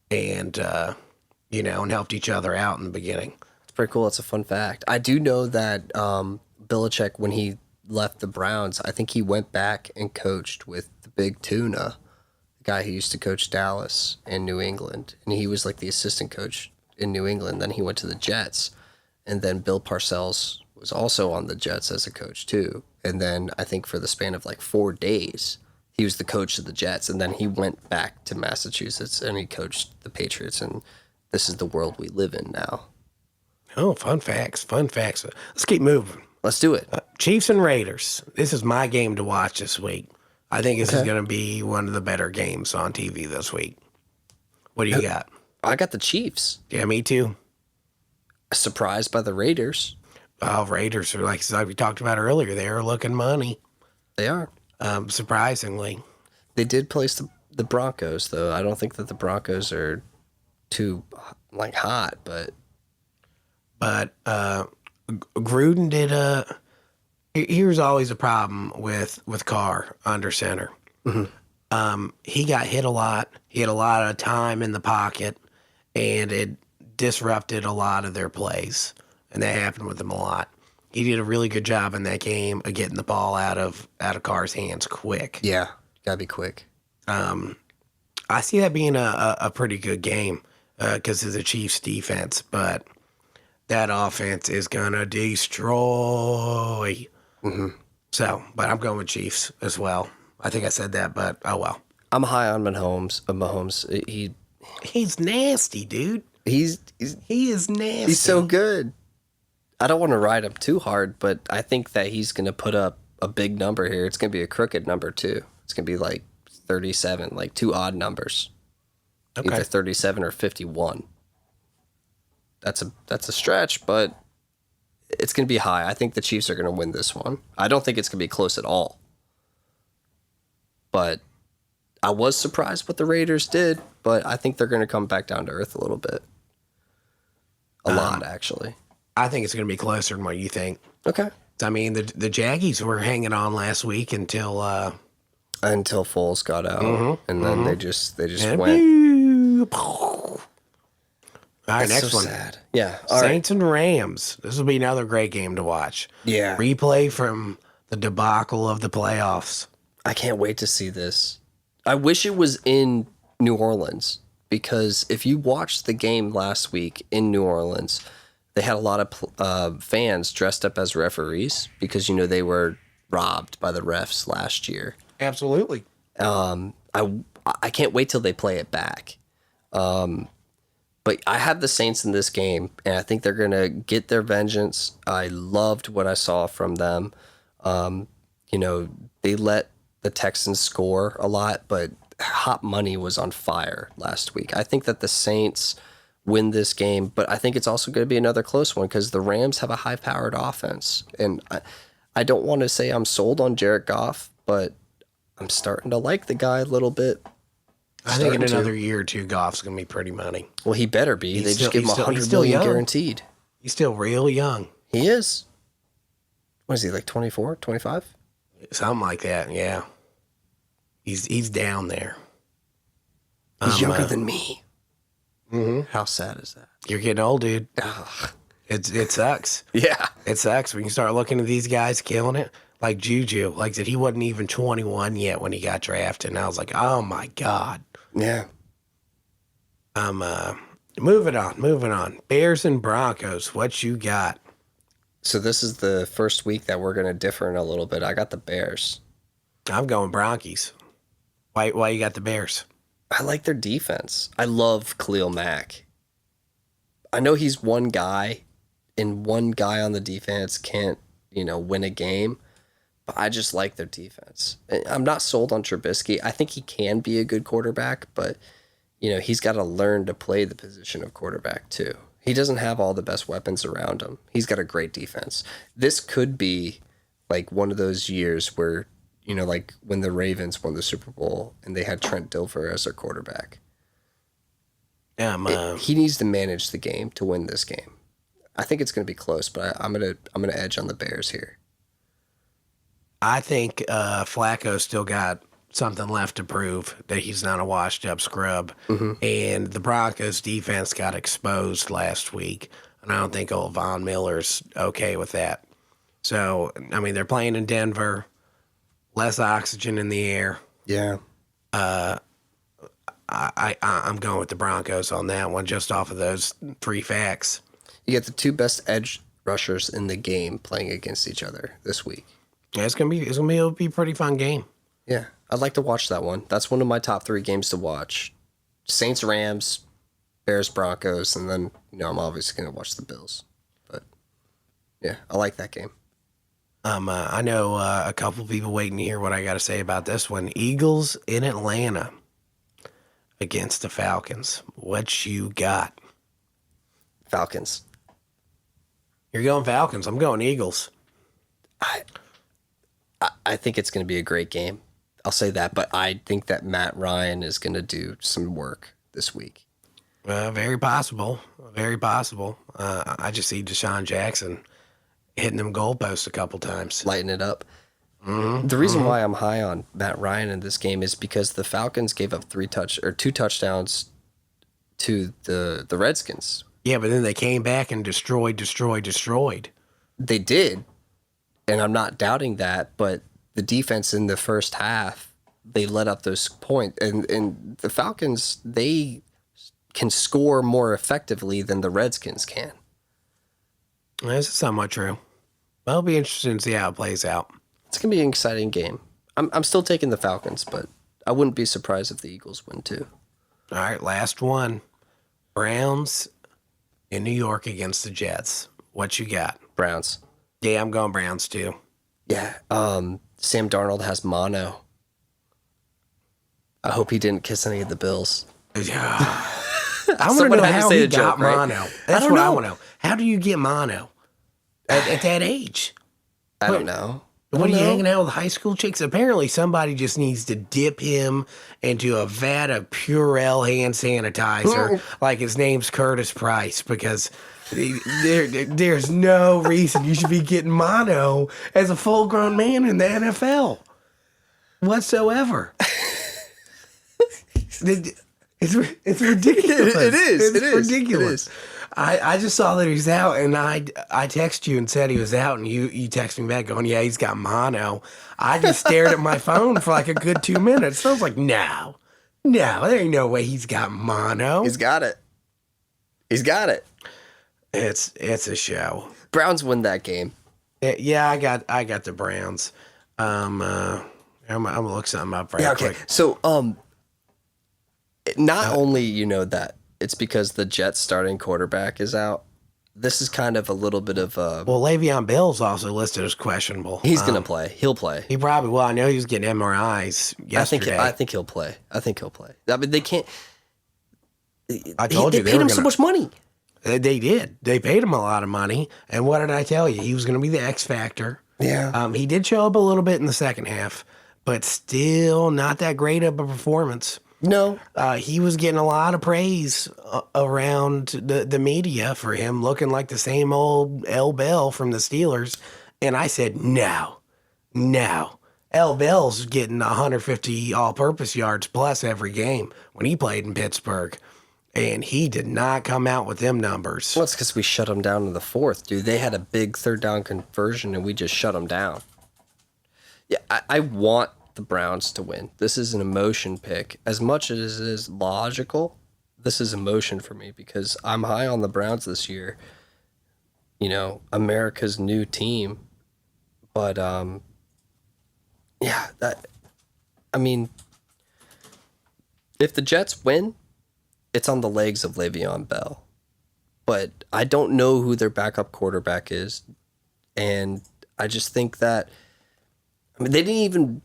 and and helped each other out in the beginning. It's pretty cool. It's a fun fact. I do know that Belichick, when he left the Browns, I think he went back and coached with the Big Tuna, the guy who used to coach Dallas and New England, and he was like the assistant coach in New England. Then he went to the Jets, and then Bill Parcells was also on the Jets as a coach too. And then I think for the span of like 4 days, he was the coach of the Jets, and then he went back to Massachusetts and he coached the Patriots. And this is the world we live in now. Oh, fun facts. Let's keep moving. Let's do it. Chiefs and Raiders. This is my game to watch this week. I think this is going to be one of the better games on TV this week. What do you got? I got the Chiefs. Yeah, me too. Surprised by the Raiders. Oh, Raiders are like we talked about earlier. They are looking money. They are. Surprisingly. They did place the Broncos, though. I don't think that the Broncos are too hot, but Gruden did here's always a problem with Carr under center. He got hit a lot. He had a lot of time in the pocket, and it disrupted a lot of their plays, and that happened with him a lot. He did a really good job in that game of getting the ball out of Carr's hands quick. yeah, gotta be quick. I see that being a pretty good game because of the Chiefs' defense, but that offense is gonna destroy. So, but I'm going with Chiefs as well. I think I said that, but oh well. I'm high on Mahomes. He's nasty, dude. He is nasty. He's so good. I don't want to ride him too hard, but I think that he's going to put up a big number here. It's going to be a crooked number too. It's going to be like 37, like two odd numbers. Okay. Either 37 or 51. That's a stretch, but it's going to be high. I think the Chiefs are going to win this one. I don't think it's going to be close at all. But I was surprised what the Raiders did, but I think they're going to come back down to earth a little bit. A lot, actually. I think it's going to be closer than what you think. Okay. I mean, the Jaggies were hanging on last week until Foles got out, and then they just and went. All right, That's next so one. sad. Yeah. All right. Saints and Rams. This will be another great game to watch. Yeah. Replay from the debacle of the playoffs. I can't wait to see this. I wish it was in New Orleans, because if you watched the game last week in New Orleans, they had a lot of fans dressed up as referees because, they were robbed by the refs last year. Absolutely. I can't wait till they play it back. But I have the Saints in this game, and I think they're going to get their vengeance. I loved what I saw from them. They let the Texans score a lot, but hot money was on fire last week. I think that the Saints win this game, but I think it's also going to be another close one because the Rams have a high-powered offense, and I don't want to say I'm sold on Jared Goff, but I'm starting to like the guy a little bit. I think in another year or two, Goff's going to be pretty money. Well, he better be. They just give him $100 million guaranteed. He's still real young. He is. What is he, like 24, 25? Something like that, yeah. He's down there. He's younger than me. Mm-hmm. How sad is that? You're getting old, dude. Ugh. It sucks. Yeah. It sucks when you start looking at these guys killing it. Like Juju. Like I said, he wasn't even 21 yet when he got drafted. And I was like, oh, my God. Yeah. Moving on. Bears and Broncos. What you got? So this is the first week that we're going to differ in a little bit. I got the Bears. I'm going Bronchies. Why you got the Bears? I like their defense. I love Khalil Mack. I know he's one guy, and one guy on the defense can't, win a game, but I just like their defense. I'm not sold on Trubisky. I think he can be a good quarterback, but, he's got to learn to play the position of quarterback too. He doesn't have all the best weapons around him. He's got a great defense. This could be like one of those years where, like when the Ravens won the Super Bowl and they had Trent Dilfer as their quarterback. Yeah, he needs to manage the game to win this game. I think it's going to be close, but I'm gonna edge on the Bears here. I think Flacco still got something left to prove, that he's not a washed-up scrub. Mm-hmm. And the Broncos' defense got exposed last week, and I don't think old Von Miller's okay with that. So, I mean, they're playing in Denver, less oxygen in the air. Yeah. I'm going with the Broncos on that one, just off of those three facts. You get the two best edge rushers in the game playing against each other this week. Yeah, it'll be a pretty fun game. Yeah, I'd like to watch that one. That's one of my top 3 games to watch. Saints, Rams, Bears, Broncos, and then, I'm obviously going to watch the Bills. But, yeah, I like that game. I know a couple people waiting to hear what I got to say about this one. Eagles in Atlanta against the Falcons. What you got? Falcons. You're going Falcons. I'm going Eagles. I think it's going to be a great game. I'll say that, but I think that Matt Ryan is going to do some work this week. Very possible. Very possible. I just see Deshaun Jackson hitting them goalposts a couple times. Lighten it up. Mm-hmm. The reason why I'm high on Matt Ryan in this game is because the Falcons gave up 2 touchdowns to the Redskins. Yeah, but then they came back and destroyed. They did, and I'm not doubting that, but the defense in the first half, they let up those points. And the Falcons, they can score more effectively than the Redskins can. This is somewhat true. I'll be interested to see how it plays out. It's going to be an exciting game. I'm still taking the Falcons, but I wouldn't be surprised if the Eagles win too. All right, last one. Browns in New York against the Jets. What you got? Browns. Yeah, I'm going Browns too. Yeah. Sam Darnold has mono. I hope he didn't kiss any of the Bills. I want to know how he got mono. That's what I want to know. How do you get mono at that age? I don't know. What are you hanging out with high school chicks? Apparently somebody just needs to dip him into a vat of Purell hand sanitizer like his name's Curtis Price, because there's no reason you should be getting mono as a full-grown man in the NFL whatsoever. It's ridiculous. It is. It's ridiculous. I just saw that he's out, and I texted you and said he was out, and you texted me back going, yeah, he's got mono. I just stared at my phone for like a good 2 minutes. So I was like, no, there ain't no way he's got mono. He's got it. It's a show. Browns win that game. Yeah, I got the Browns. I'm gonna look something up right quick. So not only that it's because the Jets starting quarterback is out. This is kind of a little bit of a... Well, Le'Veon Bell's also listed as questionable. He's going to play. He'll play. He probably will. I know he was getting MRIs yesterday. I think he'll play. I mean, they can't... I told you they paid him so much money. They did. They paid him a lot of money. And what did I tell you? He was going to be the X factor. Yeah. He did show up a little bit in the second half, but still not that great of a performance. No. He was getting a lot of praise around the media for him looking like the same old L. Bell from the Steelers. And I said, no. L. Bell's getting 150 all-purpose yards plus every game when he played in Pittsburgh. And he did not come out with them numbers. Well, it's because we shut them down in the fourth, dude. They had a big third down conversion, and we just shut them down. Yeah, I want the Browns to win. This is an emotion pick. As much as it is logical, this is emotion for me because I'm high on the Browns this year. You know, America's new team. But, yeah, I mean, if the Jets win, it's on the legs of Le'Veon Bell. But I don't know who their backup quarterback is. And I just think that, I mean, they didn't even,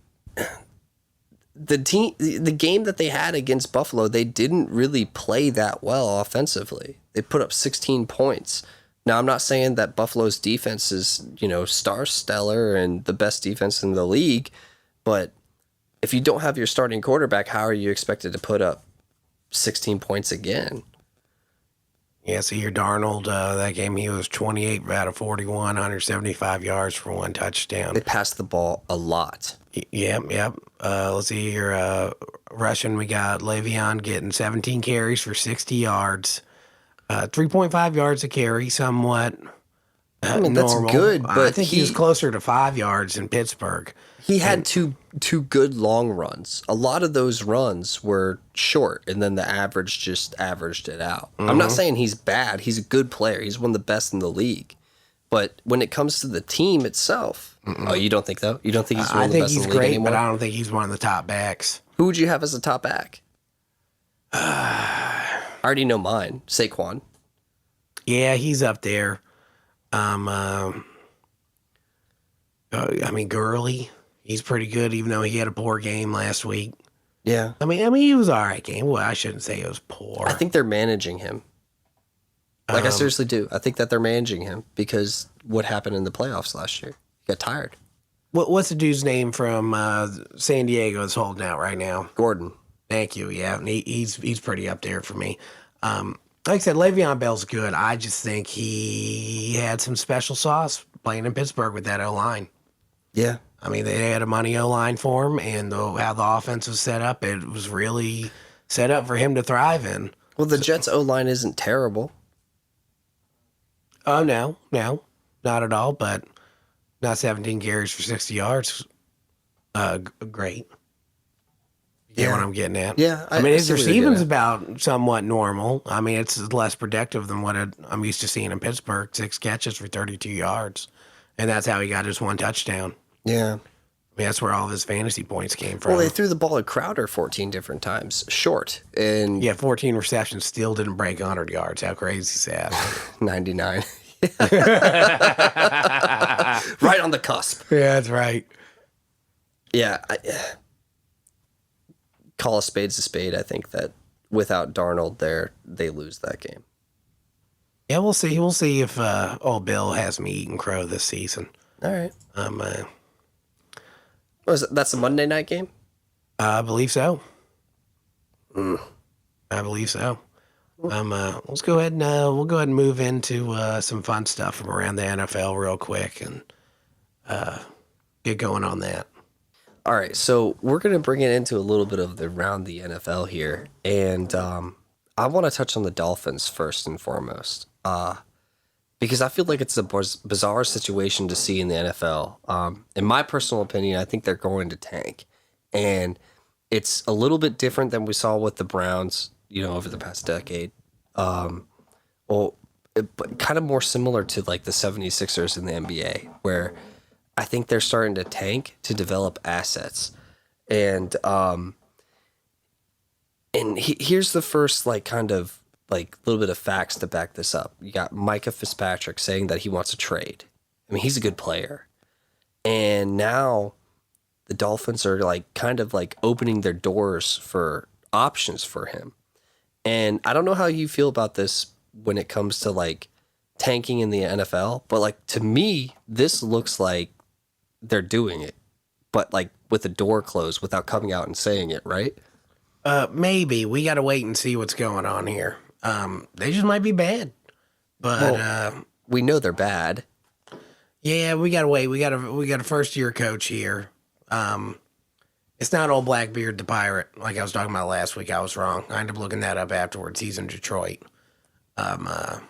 the game that they had against Buffalo, they didn't really play that well offensively. They put up 16 points. Now, I'm not saying that Buffalo's defense is, you know, stellar and the best defense in the league, but if you don't have your starting quarterback, how are you expected to put up 16 points again? Yeah, so your Darnold, that game, he was 28 out of 41, 175 yards for one touchdown. They passed the ball a lot. Yep. Let's see here. Russian, we got Le'Veon getting 17 carries for 60 yards. 3.5 yards a carry, somewhat I mean, that's normal. good, but I think he was closer to 5 yards in Pittsburgh. He had two good long runs. A lot of those runs were short, and then the average just averaged it out. I'm not saying he's bad. He's a good player. He's one of the best in the league. But when it comes to the team itself, oh, you don't think though? You don't think he's one of the best in the league anymore? But I don't think he's one of the top backs. Who would you have as a top back? I already know mine. Saquon. Yeah, he's up there. I mean, Gurley, he's pretty good, even though he had a poor game last week. Yeah. I mean, he was all right game. Well, I shouldn't say it was poor. I think they're managing him. Like, I seriously do. I think that they're managing him because what happened in the playoffs last year? He got tired. What's the dude's name from San Diego that's holding out right now? Gordon. Thank you. Yeah, and he's pretty up there for me. Like I said, Le'Veon Bell's good. I just think he had some special sauce playing in Pittsburgh with that O-line. Yeah. I mean, they had a money O-line for him, and how the offense was set up, it was really set up for him to thrive in. Well, the Jets O-line isn't terrible. Oh, no, not at all, but not 17 carries for 60 yards. Great. You get what I'm getting at? Yeah. I mean, his receiving's about somewhat normal. I mean, it's less productive than what I'm used to seeing in Pittsburgh. 6 catches for 32 yards. And that's how he got his one touchdown. Yeah. I mean, that's where all of his fantasy points came from. Well, they threw the ball at Crowder 14 different times, short. And yeah, 14 receptions, still didn't break 100 yards. How crazy is that? 99. Right on the cusp. Yeah, that's right. Yeah. Call a spade a spade. I think that without Darnold there, they lose that game. Yeah, we'll see. We'll see if old Bill has me eating crow this season. All right. That's a Monday night game? I believe so. I believe so. Let's go ahead and we'll go ahead and move into some fun stuff from around the NFL real quick and get going on that. All right, so we're going to bring it into a little bit of around the NFL here, and I want to touch on the Dolphins first and foremost, because I feel like it's a bizarre situation to see in the NFL. In my personal opinion, I think they're going to tank, and it's a little bit different than we saw with the Browns, over the past decade. But kind of more similar to like the 76ers in the NBA, where I think they're starting to tank to develop assets. And here's the first kind of little bit of facts to back this up. You got Micah Fitzpatrick saying that he wants a trade. I mean, he's a good player. And now the Dolphins are kind of opening their doors for options for him. And I don't know how you feel about this when it comes to like tanking in the NFL, but like to me, this looks like they're doing it, but like with the door closed without coming out and saying it, right? Maybe we got to wait and see what's going on here. They just might be bad, but We know they're bad. yeah, we got to wait. We got a first year coach here. It's not old Blackbeard the pirate like I was talking about last week. I was wrong. I ended up looking that up afterwards. He's in Detroit. But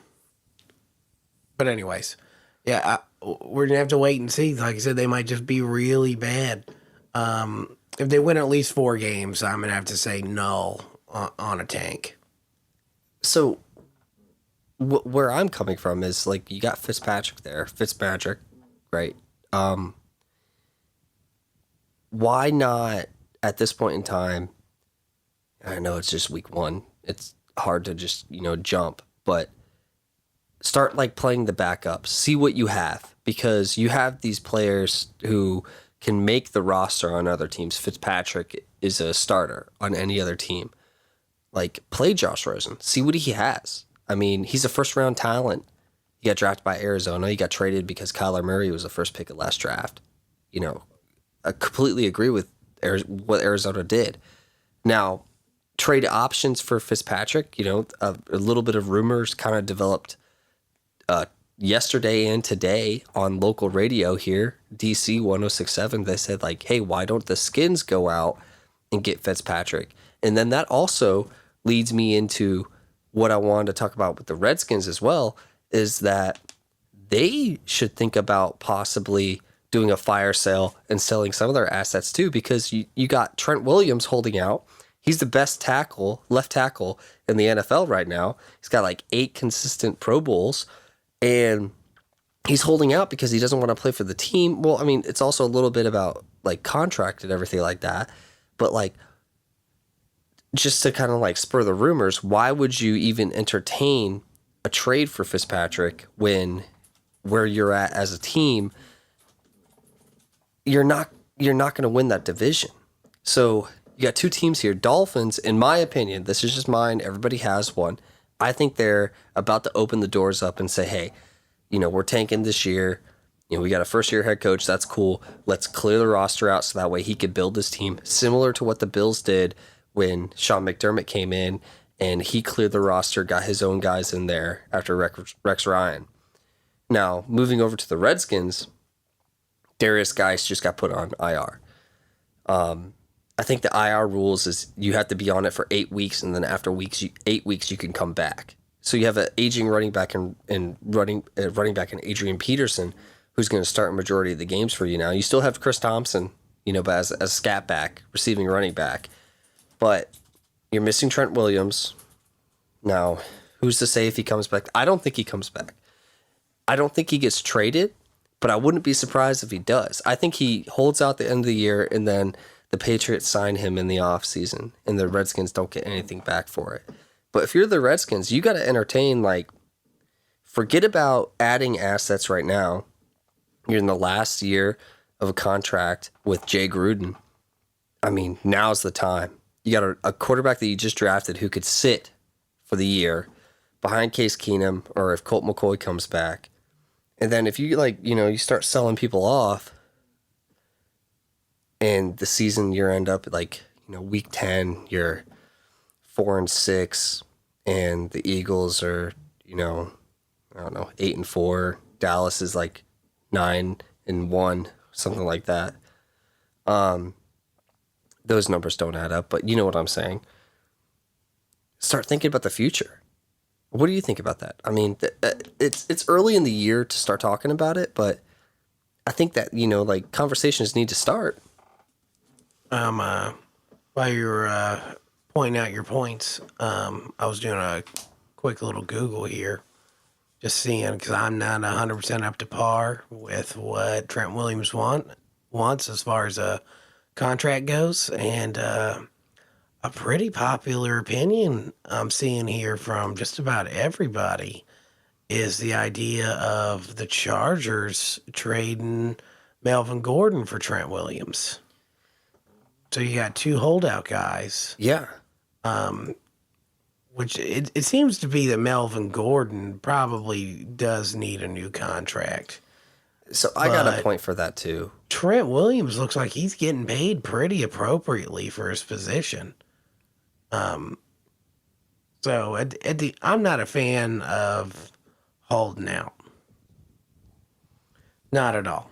anyways, yeah, we're gonna have to wait and see. Like I said, they might just be really bad. If they win at least 4 games, I'm gonna have to say no on a tank. So where I'm coming from is like you got Fitzpatrick, right? Why not at this point in time? I know it's just week 1. It's hard to just, jump, but start like playing the backups, see what you have, because you have these players who can make the roster on other teams. Fitzpatrick is a starter on any other team. Like play Josh Rosen, see what he has. I mean, he's a first round talent. He got drafted by Arizona. He got traded because Kyler Murray was the first pick of last draft. I completely agree with what Arizona did. Now, trade options for Fitzpatrick, a little bit of rumors kind of developed yesterday and today on local radio here, DC 1067. They said, like, hey, why don't the Skins go out and get Fitzpatrick? And then that also leads me into what I wanted to talk about with the Redskins as well, is that they should think about possibly doing a fire sale and selling some of their assets too, because you got Trent Williams holding out. He's the best left tackle in the NFL right now. He's got like 8 consistent Pro Bowls, and he's holding out because he doesn't want to play for the team. Well, I mean, it's also a little bit about like contract and everything like that, but like just to kind of like spur the rumors, why would you even entertain a trade for Fitzpatrick when where you're at as a team, you're not going to win that division. So you got 2 teams here. Dolphins, in my opinion, this is just mine. Everybody has one. I think they're about to open the doors up and say, hey, we're tanking this year. We got a first-year head coach. That's cool. Let's clear the roster out so that way he could build his team, similar to what the Bills did when Sean McDermott came in and he cleared the roster, got his own guys in there after Rex Ryan. Now, moving over to the Redskins, Darius Geis just got put on IR. I think the IR rules is you have to be on it for 8 weeks, and then after 8 weeks you can come back. So you have an aging running back and running back in Adrian Peterson, who's going to start a majority of the games for you now. You still have Chris Thompson, but as a scat back, receiving running back, but you're missing Trent Williams. Now, who's to say if he comes back? I don't think he comes back. I don't think he gets traded, but I wouldn't be surprised if he does. I think he holds out the end of the year, and then the Patriots sign him in the offseason, and the Redskins don't get anything back for it. But if you're the Redskins, you got to entertain, like, forget about adding assets right now. You're in the last year of a contract with Jay Gruden. I mean, now's the time. You got a quarterback that you just drafted who could sit for the year behind Case Keenum, or if Colt McCoy comes back. And then if you you start selling people off, and the season you end up week 10, you're 4-6, and the Eagles are, I don't know, 8-4. Dallas is like 9-1, something like that. Those numbers don't add up, but you know what I'm saying. Start thinking about the future. What do you think about that? I mean, it's early in the year to start talking about it, but I think that, conversations need to start. While you're pointing out your points, I was doing a quick little Google here, just seeing, because I'm not 100% up to par with what Trent Williams wants as far as a contract goes, and a pretty popular opinion I'm seeing here from just about everybody is the idea of the Chargers trading Melvin Gordon for Trent Williams. So you got 2 holdout guys. Yeah. Which it seems to be that Melvin Gordon probably does need a new contract. So I got a point for that too. Trent Williams looks like he's getting paid pretty appropriately for his position. So I'm not a fan of holding out. Not at all.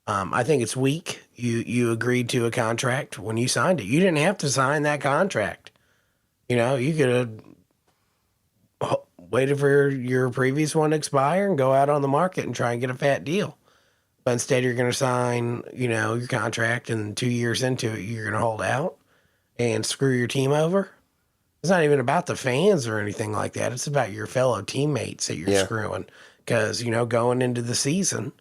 I think it's weak. You agreed to a contract when you signed it. You didn't have to sign that contract. You could have waited for your previous one to expire and go out on the market and try and get a fat deal. But instead, you're going to sign, your contract, and 2 years into it, you're going to hold out and screw your team over. It's not even about the fans or anything like that. It's about your fellow teammates that you're screwing. Because, going into the season,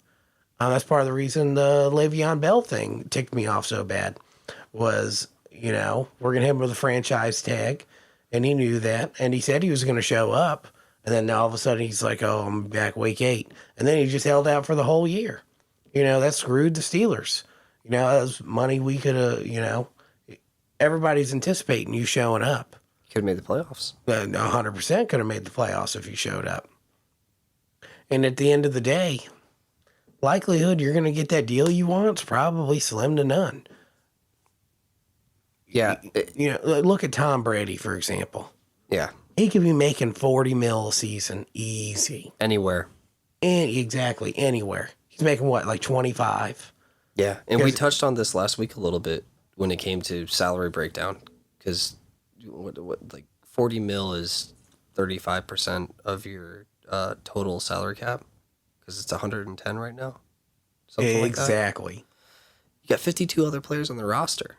that's part of the reason the Le'Veon Bell thing ticked me off so bad was, we're going to hit him with a franchise tag. And he knew that. And he said he was going to show up. And then all of a sudden he's like, oh, I'm back week 8. And then he just held out for the whole year. That screwed the Steelers. That was money we could have, everybody's anticipating you showing up. Could have made the playoffs. 100% could have made the playoffs if you showed up. And at the end of the day, likelihood you're going to get that deal you want is probably slim to none. Yeah. Look at Tom Brady, for example. Yeah. He could be making $40 million a season easy. Anywhere. Exactly, anywhere. He's making what, like 25? Yeah, and we touched on this last week a little bit when it came to salary breakdown, because like 40 mil is 35% of your total salary cap, because it's 110 right now. Something like that. Exactly. You got 52 other players on the roster.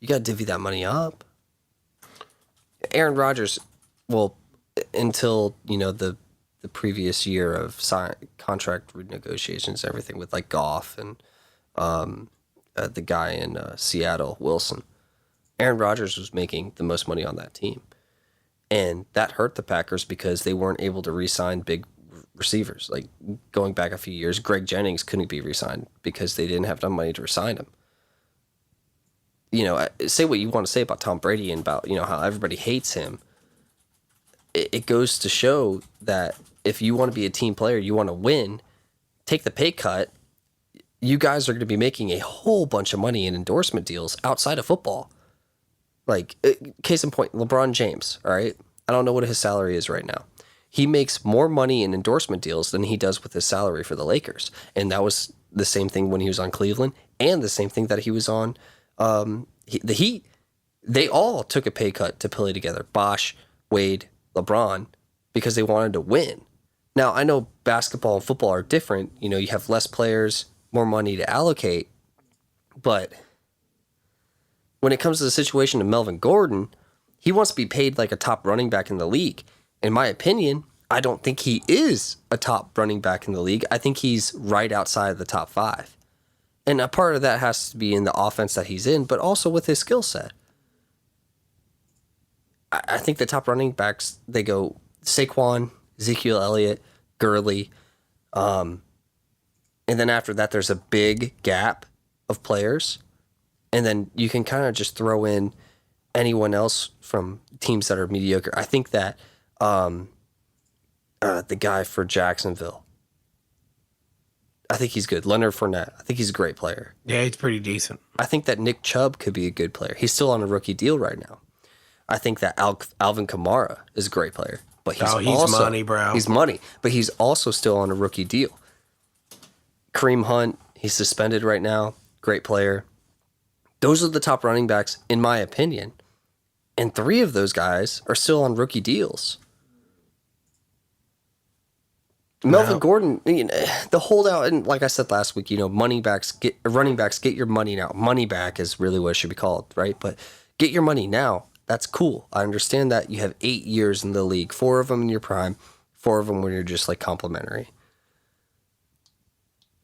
You got to divvy that money up. Aaron Rodgers, well, until, the previous year of contract renegotiations, everything with like Goff and the guy in Seattle, Wilson. Aaron Rodgers was making the most money on that team. And that hurt the Packers because they weren't able to re-sign big receivers. Like going back a few years, Greg Jennings couldn't be re-signed because they didn't have enough money to re-sign him. Say what you want to say about Tom Brady and about, how everybody hates him. It goes to show that if you want to be a team player, you want to win, take the pay cut, you guys are going to be making a whole bunch of money in endorsement deals outside of football. Like, case in point, LeBron James, all right? I don't know what his salary is right now. He makes more money in endorsement deals than he does with his salary for the Lakers. And that was the same thing when he was on Cleveland and the same thing that he was on the Heat. They all took a pay cut to play together. Bosh, Wade, LeBron, because they wanted to win. Now, I know basketball and football are different. You have less players, more money to allocate. But when it comes to the situation of Melvin Gordon, he wants to be paid like a top running back in the league. In my opinion, I don't think he is a top running back in the league. I think he's right outside of the top 5. And a part of that has to be in the offense that he's in, but also with his skill set. I think the top running backs, they go Saquon, Ezekiel Elliott, Gurley. And then after that, there's a big gap of players. And then you can kind of just throw in anyone else from teams that are mediocre. I think that the guy for Jacksonville, I think he's good. Leonard Fournette, I think he's a great player. Yeah, he's pretty decent. I think that Nick Chubb could be a good player. He's still on a rookie deal right now. I think that Alvin Kamara is a great player. But he's also money, bro. He's money, but he's also still on a rookie deal. Kareem Hunt, he's suspended right now. Great player. Those are the top running backs, in my opinion. And 3 of those guys are still on rookie deals. Melvin Gordon, the holdout, and like I said last week, running backs get your money now. Money back is really what it should be called, right? But get your money now. That's cool. I understand that you have 8 years in the league, 4 of them in your prime, 4 of them when you're just like complimentary.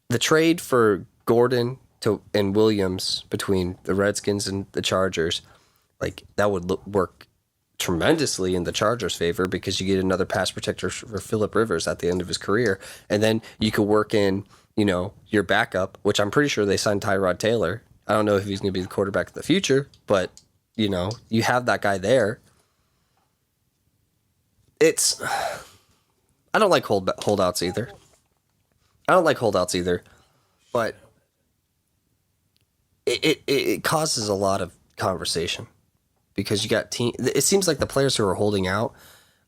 The trade for Gordon and Williams between the Redskins and the Chargers, like that would work tremendously in the Chargers' favor because you get another pass protector for Phillip Rivers at the end of his career, and then you could work in, your backup, which I'm pretty sure they signed Tyrod Taylor. I don't know if he's going to be the quarterback of the future, but you have that guy there. it's I don't like holdouts either. But it causes a lot of conversation because you got it seems like the players who are holding out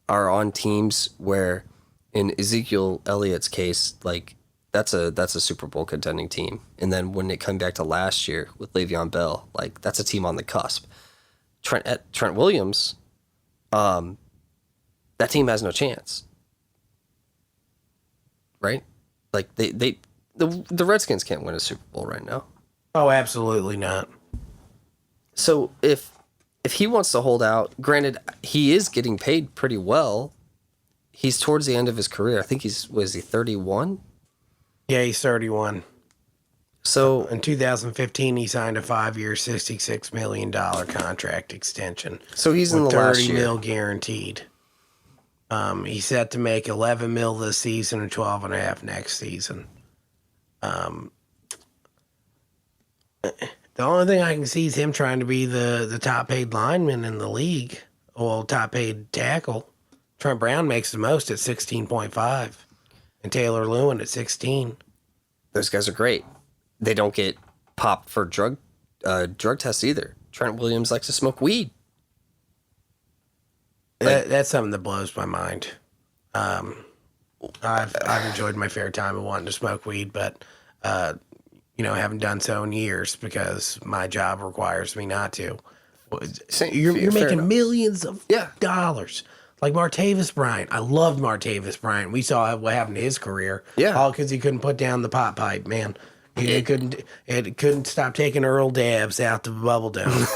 are on teams where, in Ezekiel Elliott's case, like that's a Super Bowl contending team, and then when it come back to last year with Le'Veon Bell, like that's a team on the cusp. Trent Williams, that team has no chance, right? Like the Redskins can't win a Super Bowl right now. Oh, absolutely not. So if he wants to hold out, granted, he is getting paid pretty well. He's towards the end of his career. I think was he 31? Yeah, he's 31. So in 2015, he signed a 5-year, $66 million contract extension. So he's in the last year. 30 mil guaranteed. He's set to make 11 mil this season and 12.5 next season. The only thing I can see is him trying to be the top paid lineman in the league. Well, top paid tackle. Trent Brown makes the most at 16.5, and Taylor Lewin at 16. Those guys are great. They don't get popped for drug tests either. Trent Williams likes to smoke weed. That's something that blows my mind. I've enjoyed my fair time of wanting to smoke weed, but haven't done so in years because my job requires me not to. You're making millions of dollars. Like Martavis Bryant. I loved Martavis Bryant. We saw what happened to his career. Yeah. All because he couldn't put down the pot pipe, man. He couldn't stop taking Earl dabs out the bubble dome.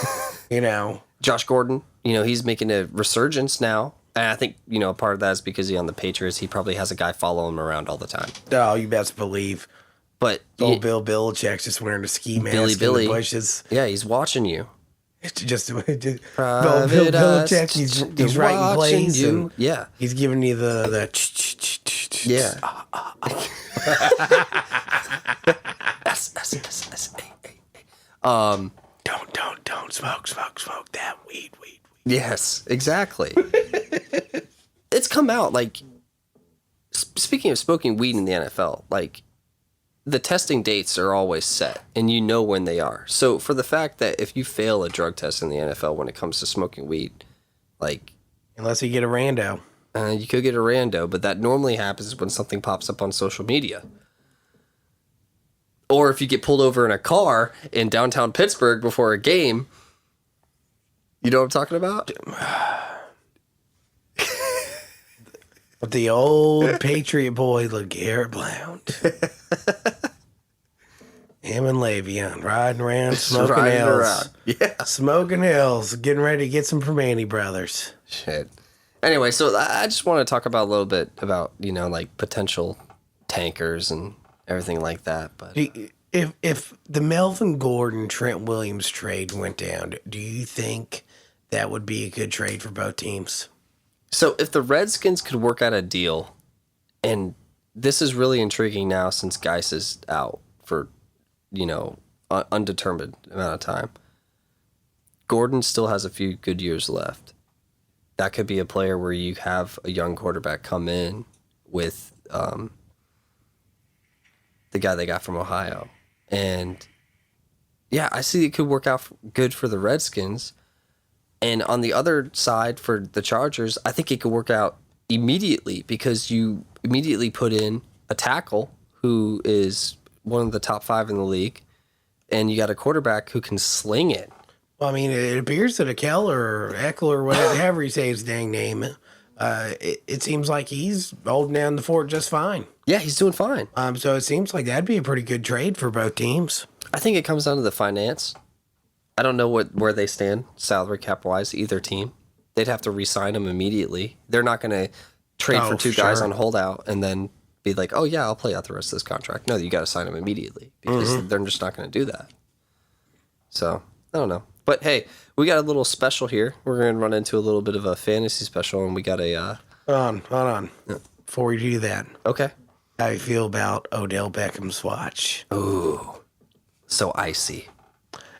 Josh Gordon, he's making a resurgence now. And I think, part of that is because he's on the Patriots. He probably has a guy follow him around all the time. Oh, you best believe. But Bill Belichick's just wearing a ski mask in the bushes. Yeah, he's watching you. It's just Bill Belichick. He's writing plays. And he's giving you the yeah. Don't smoke that weed. Yes, exactly. It's come out like, speaking of smoking weed in the NFL, like the testing dates are always set and you know when they are. So for the fact that if you fail a drug test in the NFL when it comes to smoking weed, like unless you get a rando, you could get a rando, but that normally happens when something pops up on social media. Or if you get pulled over in a car in downtown Pittsburgh before a game. You know what I'm talking about? The old Patriot boy, LeGarrette Blount. Him and Le'Veon riding around, smoking hills. Yeah. Smoking hills, getting ready to get some from Annie Brothers. Shit. Anyway, so I just want to talk about a little bit about, like potential tankers and everything like that. But if the Melvin Gordon, Trent Williams trade went down, do you think that would be a good trade for both teams? So if the Redskins could work out a deal, and this is really intriguing now since Geis is out for, undetermined amount of time. Gordon still has a few good years left. That could be a player where you have a young quarterback come in with the guy they got from Ohio. And yeah, I see it could work out good for the Redskins. And on the other side for the Chargers, I think it could work out immediately because you immediately put in a tackle who is one of the top 5 in the league, and you got a quarterback who can sling it. Well, I mean, it appears that Eckler, whatever you say his dang name, it seems like he's holding down the fort just fine. Yeah, he's doing fine. So it seems like that'd be a pretty good trade for both teams. I think it comes down to the finance. I don't know where they stand salary cap wise, either team. They'd have to re-sign him immediately. They're not going to trade for two guys on holdout and then be like, oh yeah, I'll play out the rest of this contract. No, you got to sign him immediately because they're just not going to do that. So I don't know. But hey, we got a little special here. We're going to run into a little bit of a fantasy special, and we got a... Hold on. Yeah. Before we do that. Okay. How you feel about Odell Beckham's watch? Ooh, so icy.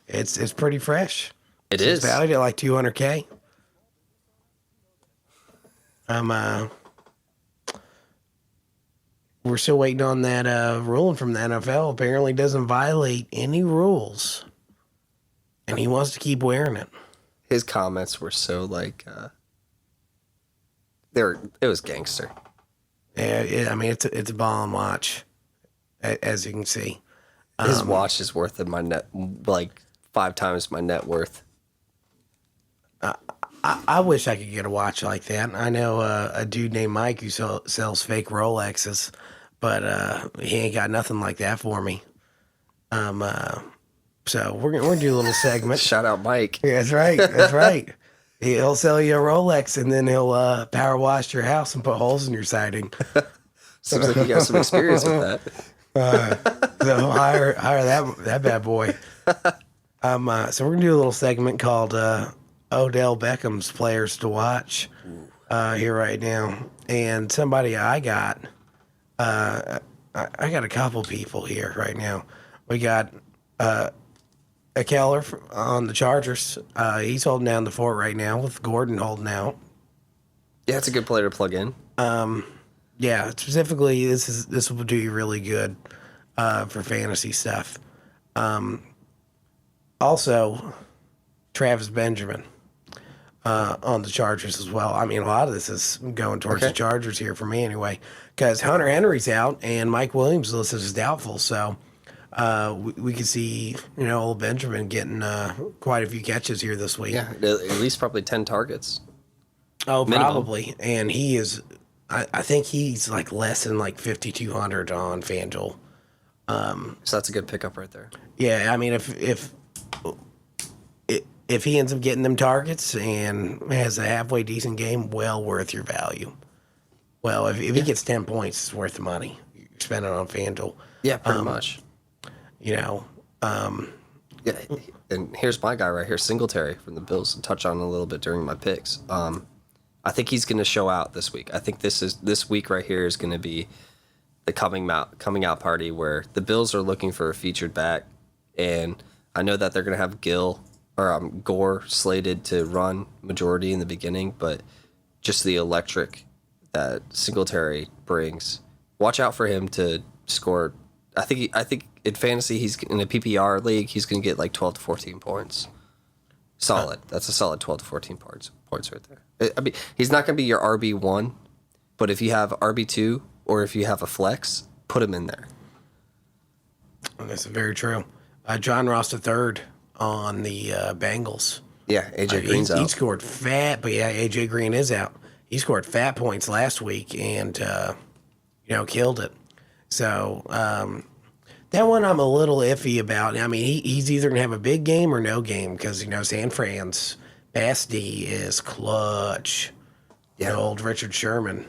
It's pretty fresh. It is. It's valued at like $200K. I'm we're still waiting on that ruling from the NFL. Apparently doesn't violate any rules. And he wants to keep wearing it. His comments were so like it was gangster. Yeah, I mean it's a ball and watch, as you can see. His watch is worth my net, like 5 times my net worth. I wish I could get a watch like that. I know a dude named Mike who sells fake Rolexes, but he ain't got nothing like that for me. So we're gonna do a little segment. Shout out Mike. Yeah, that's right. That's right. He'll sell you a Rolex and then he'll power wash your house and put holes in your siding. Seems like you got some experience with that. So hire that bad boy. So we're gonna do a little segment called Odell Beckham's players to watch here right now, and somebody I got a couple people here right now. We got a Keller on the Chargers. He's holding down the fort right now with Gordon holding out. Yeah, it's a good player to plug in. Yeah, specifically this will do you really good for fantasy stuff. Also, Travis Benjamin on the Chargers as well. I mean, a lot of this is going towards the Chargers here for me anyway, because Hunter Henry's out and Mike Williams listed as doubtful. So we could see, old Benjamin getting quite a few catches here this week. Yeah, at least probably 10 targets. Oh, minimum. Probably. And he is, I think he's like less than like 5,200 on FanDuel. So that's a good pickup right there. Yeah, I mean, if he ends up getting them targets and has a halfway decent game, well worth your value. Well, if he gets 10 points, it's worth the money. You're spending on FanDuel. Yeah, pretty much. Yeah, and here's my guy right here, Singletary from the Bills, to touch on a little bit during my picks. I think he's going to show out this week. I think this week right here is going to be the coming out party where the Bills are looking for a featured back, and I know that they're going to have Gore slated to run majority in the beginning, but just the electric that Singletary brings, watch out for him to score. I think in fantasy he's in a PPR league he's going to get like 12 to 14 points. Solid. That's a solid 12 to 14 points right there. I mean, he's not going to be your RB1, but if you have RB2 or if you have a flex, put him in there. That's very true. John Ross III on the Bengals. Yeah, AJ Green's out. He scored fat, but yeah, AJ Green is out. He scored fat points last week and killed it. So that one I'm a little iffy about. I mean, he's either gonna have a big game or no game because San Fran's Bass D is clutch. Yeah, old Richard Sherman.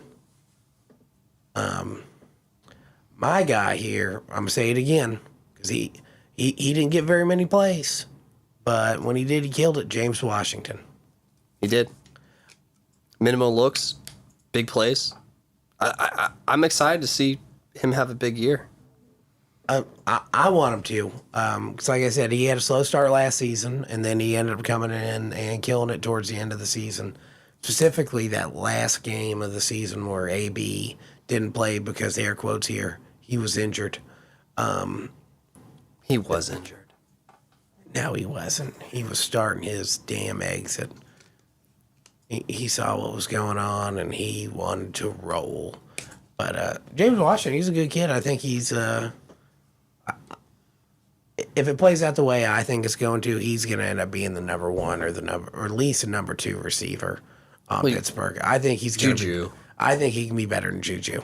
My guy here, I'm gonna say it again because he didn't get very many plays, but when he did, he killed it. James Washington. He did. Minimal looks, big plays. I'm excited to see him have a big year. I want him to, because like I said, he had a slow start last season, and then he ended up coming in and killing it towards the end of the season. Specifically, that last game of the season where AB didn't play because, air quotes here, he was injured. He was injured. No, he wasn't. He was starting his damn exit. He saw what was going on, and he wanted to roll. But James Washington, he's a good kid. I think he's if it plays out the way I think it's going to, he's going to end up being the number one or at least a number 2 receiver on Pittsburgh. I think he's Juju. I think he can be better than Juju.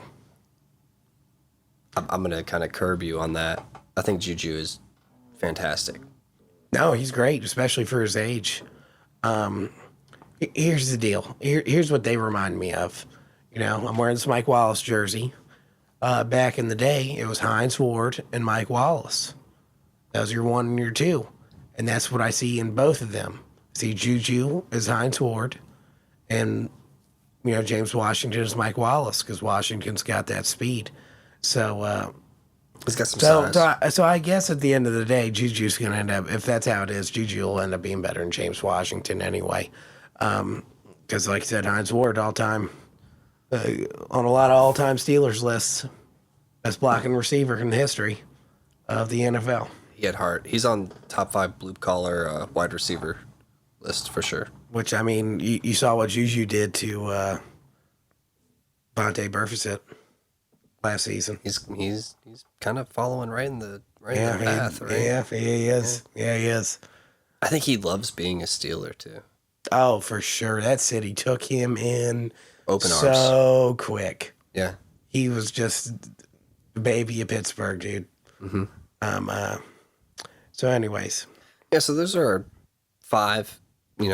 I'm going to kind of curb you on that. I think Juju is fantastic. No, he's great, especially for his age. Here's the deal. Here's what they remind me of. I'm wearing this Mike Wallace jersey. Back in the day, it was Hines Ward and Mike Wallace. That was your 1 and your 2. And that's what I see in both of them. I see Juju as Hines Ward and, James Washington as Mike Wallace because Washington's got that speed. So, he's got some size. So I guess at the end of the day, Juju's going to end up, if that's how it is, Juju will end up being better than James Washington anyway. Because like I said, Hines Ward all-time on a lot of all-time Steelers lists. Best blocking receiver in the history of the NFL. He had heart. He's on top 5 blue collar wide receiver list for sure. Which, I mean, you saw what Juju did to Vontae Burfict last season. He's kind of following right in the path, right? Yeah, he is. Yeah, he is. I think he loves being a Steeler too. Oh, for sure. That city took him in Open arms. so quick. Yeah. He was just the baby of Pittsburgh, dude. Mm-hmm. So anyways. Yeah, so those are 5,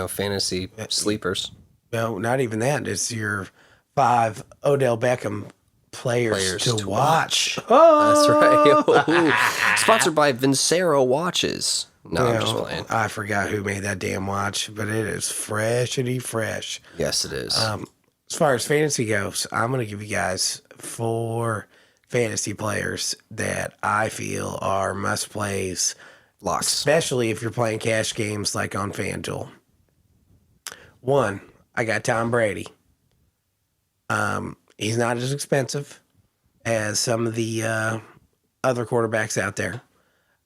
fantasy sleepers. No, not even that. It's your 5 Odell Beckham players to watch. Oh! That's right. Sponsored by Vincero Watches. No, I'm just playing. I forgot who made that damn watch, but it is freshity fresh. Yes, it is. As far as fantasy goes, I'm going to give you guys 4 fantasy players that I feel are must plays, Locks. especially if you're playing cash games like on FanDuel. 1, I got Tom Brady. He's not as expensive as some of the other quarterbacks out there.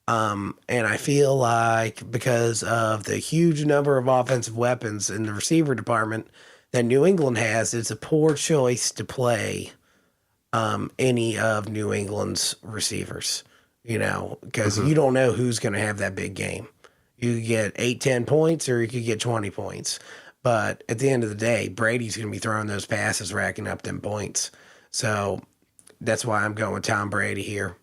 And I feel like because of the huge number of offensive weapons in the receiver department that New England has, it's a poor choice to play any of New England's receivers, because you don't know who's going to have that big game. You could get 8, 10 points, or you could get 20 points. But at the end of the day, Brady's going to be throwing those passes, racking up them points. So that's why I'm going with Tom Brady here.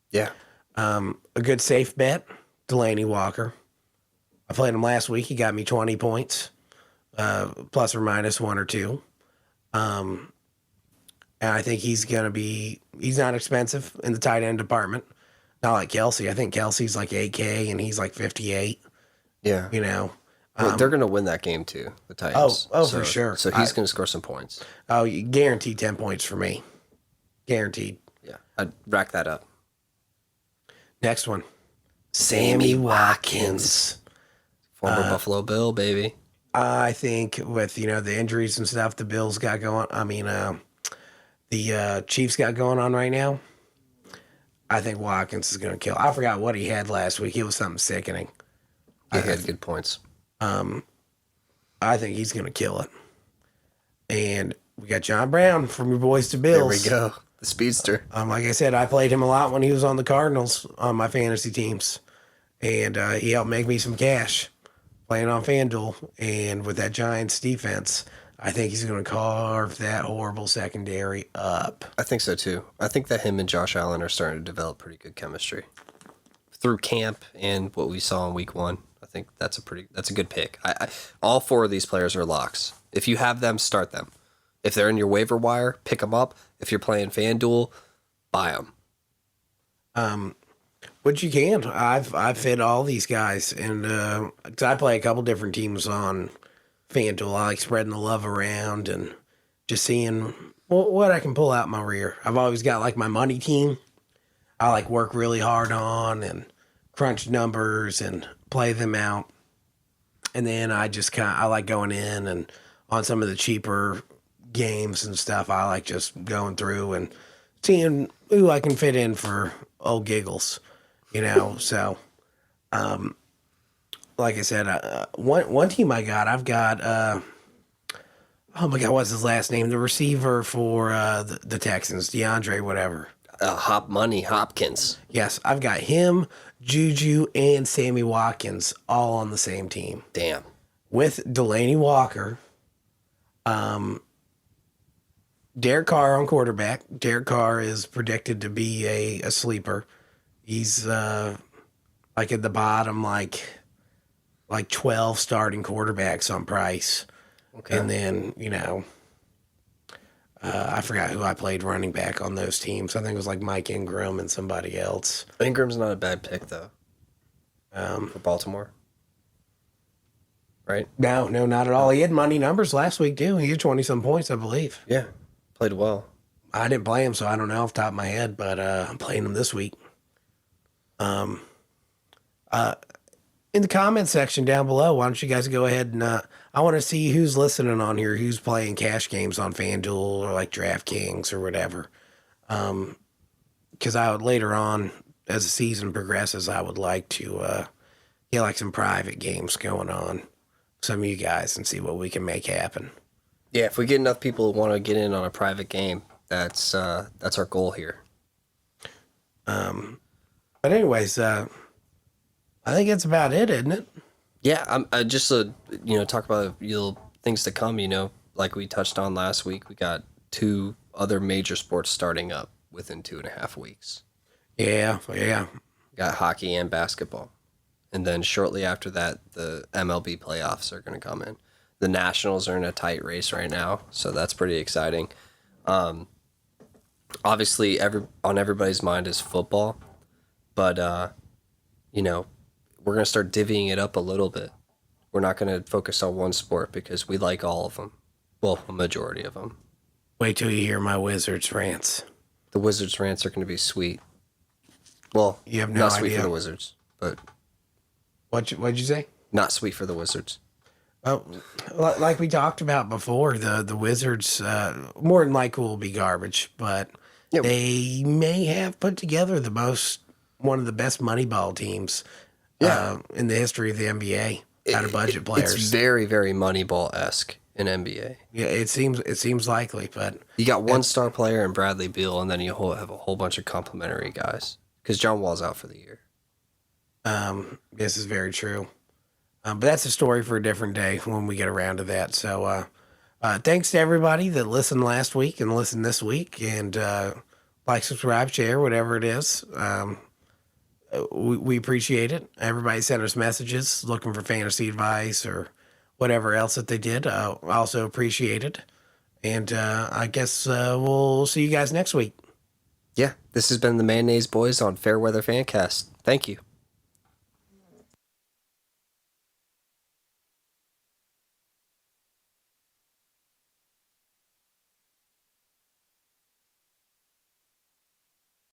Yeah. A good safe bet, Delaney Walker. I played him last week. He got me 20 points, plus or minus 1 or 2. And I think he's not expensive in the tight end department. Not like Kelsey. I think Kelsey's like 8K and he's like 58. Yeah. Well, they're going to win that game too, the Titans. For sure. So he's going to score some points. Oh, you guaranteed 10 points for me. Guaranteed. Yeah. I'd rack that up. Next one. Sammy Watkins. Former Buffalo Bill, baby. I think with, the injuries and stuff the Bills got going, the Chiefs got going on right now, I think Watkins is going to kill. I forgot what he had last week. It was something sickening. He had good points. I think he's going to kill it. And we got John Brown from your boys to Bills. There we go. The speedster. Like I said, I played him a lot when he was on the Cardinals on my fantasy teams. And he helped make me some cash playing on FanDuel. And with that Giants defense, I think he's going to carve that horrible secondary up. I think so too. I think that him and Josh Allen are starting to develop pretty good chemistry through camp and what we saw in week 1. I think that's a good pick. All 4 of these players are locks. If you have them, start them. If they're in your waiver wire, pick them up. If you're playing FanDuel, buy them. Which you can. I've fit all these guys, and 'cause I play a couple different teams on FanDuel. I like spreading the love around and just seeing what I can pull out my rear. I've always got like my money team. I like work really hard on and crunch numbers and play them out. And then I like going in and on some of the cheaper games and stuff. I like just going through and seeing who I can fit in for old giggles, So, like I said, one team I've got, oh my God, what's his last name? The receiver for the Texans, DeAndre, whatever. Hopkins. Yes, I've got him, Juju, and Sammy Watkins all on the same team. Damn. With Delaney Walker, Derek Carr on quarterback. Derek Carr is predicted to be a sleeper. He's like at the bottom, like 12 starting quarterbacks on price. Okay. And then, I forgot who I played running back on those teams. I think it was like Mike Ingram and somebody else. Ingram's not a bad pick, though, for Baltimore. Right? No, not at all. He had money numbers last week, too. He had 20-some points, I believe. Yeah, played well. I didn't play him, so I don't know off the top of my head, but I'm playing him this week. In the comment section down below, why don't you guys go ahead and I want to see who's listening on here, who's playing cash games on FanDuel or like DraftKings or whatever. Because I would later on, as the season progresses, I would like to get like some private games going on. Some of you guys and see what we can make happen. Yeah, if we get enough people who want to get in on a private game, that's our goal here. But anyways, I think that's about it, isn't it? Yeah, I'm just talk about things to come. Like we touched on last week, we got 2 other major sports starting up within 2.5 weeks. Yeah. Got hockey and basketball, and then shortly after that, the MLB playoffs are going to come in. The Nationals are in a tight race right now, so that's pretty exciting. Obviously, on everybody's mind is football, but we're going to start divvying it up a little bit. We're not going to focus on one sport because we like all of them. Well, a majority of them. Wait till you hear my Wizards rants. The Wizards rants are going to be sweet. Well, you have no not sweet idea. for the Wizards, but What'd you say? not sweet for the Wizards. Well, like we talked about before, the Wizards more than likely will be garbage, but they may have put together one of the best Moneyball teams in the history of the NBA out of budget players. It's very, very Moneyball-esque in NBA. Yeah, it seems likely, but You got one star player in Bradley Beal, and then you have a whole bunch of complimentary guys because John Wall's out for the year. this is very true. But that's a story for a different day when we get around to that. So thanks to everybody that listened last week and listened this week, and like, subscribe, share, whatever it is. We appreciate it. Everybody sent us messages looking for fantasy advice or whatever else that they did. Also appreciate it. And I guess we'll see you guys next week. Yeah, this has been the Mayonnaise Boys on Fairweather Fancast. Thank you.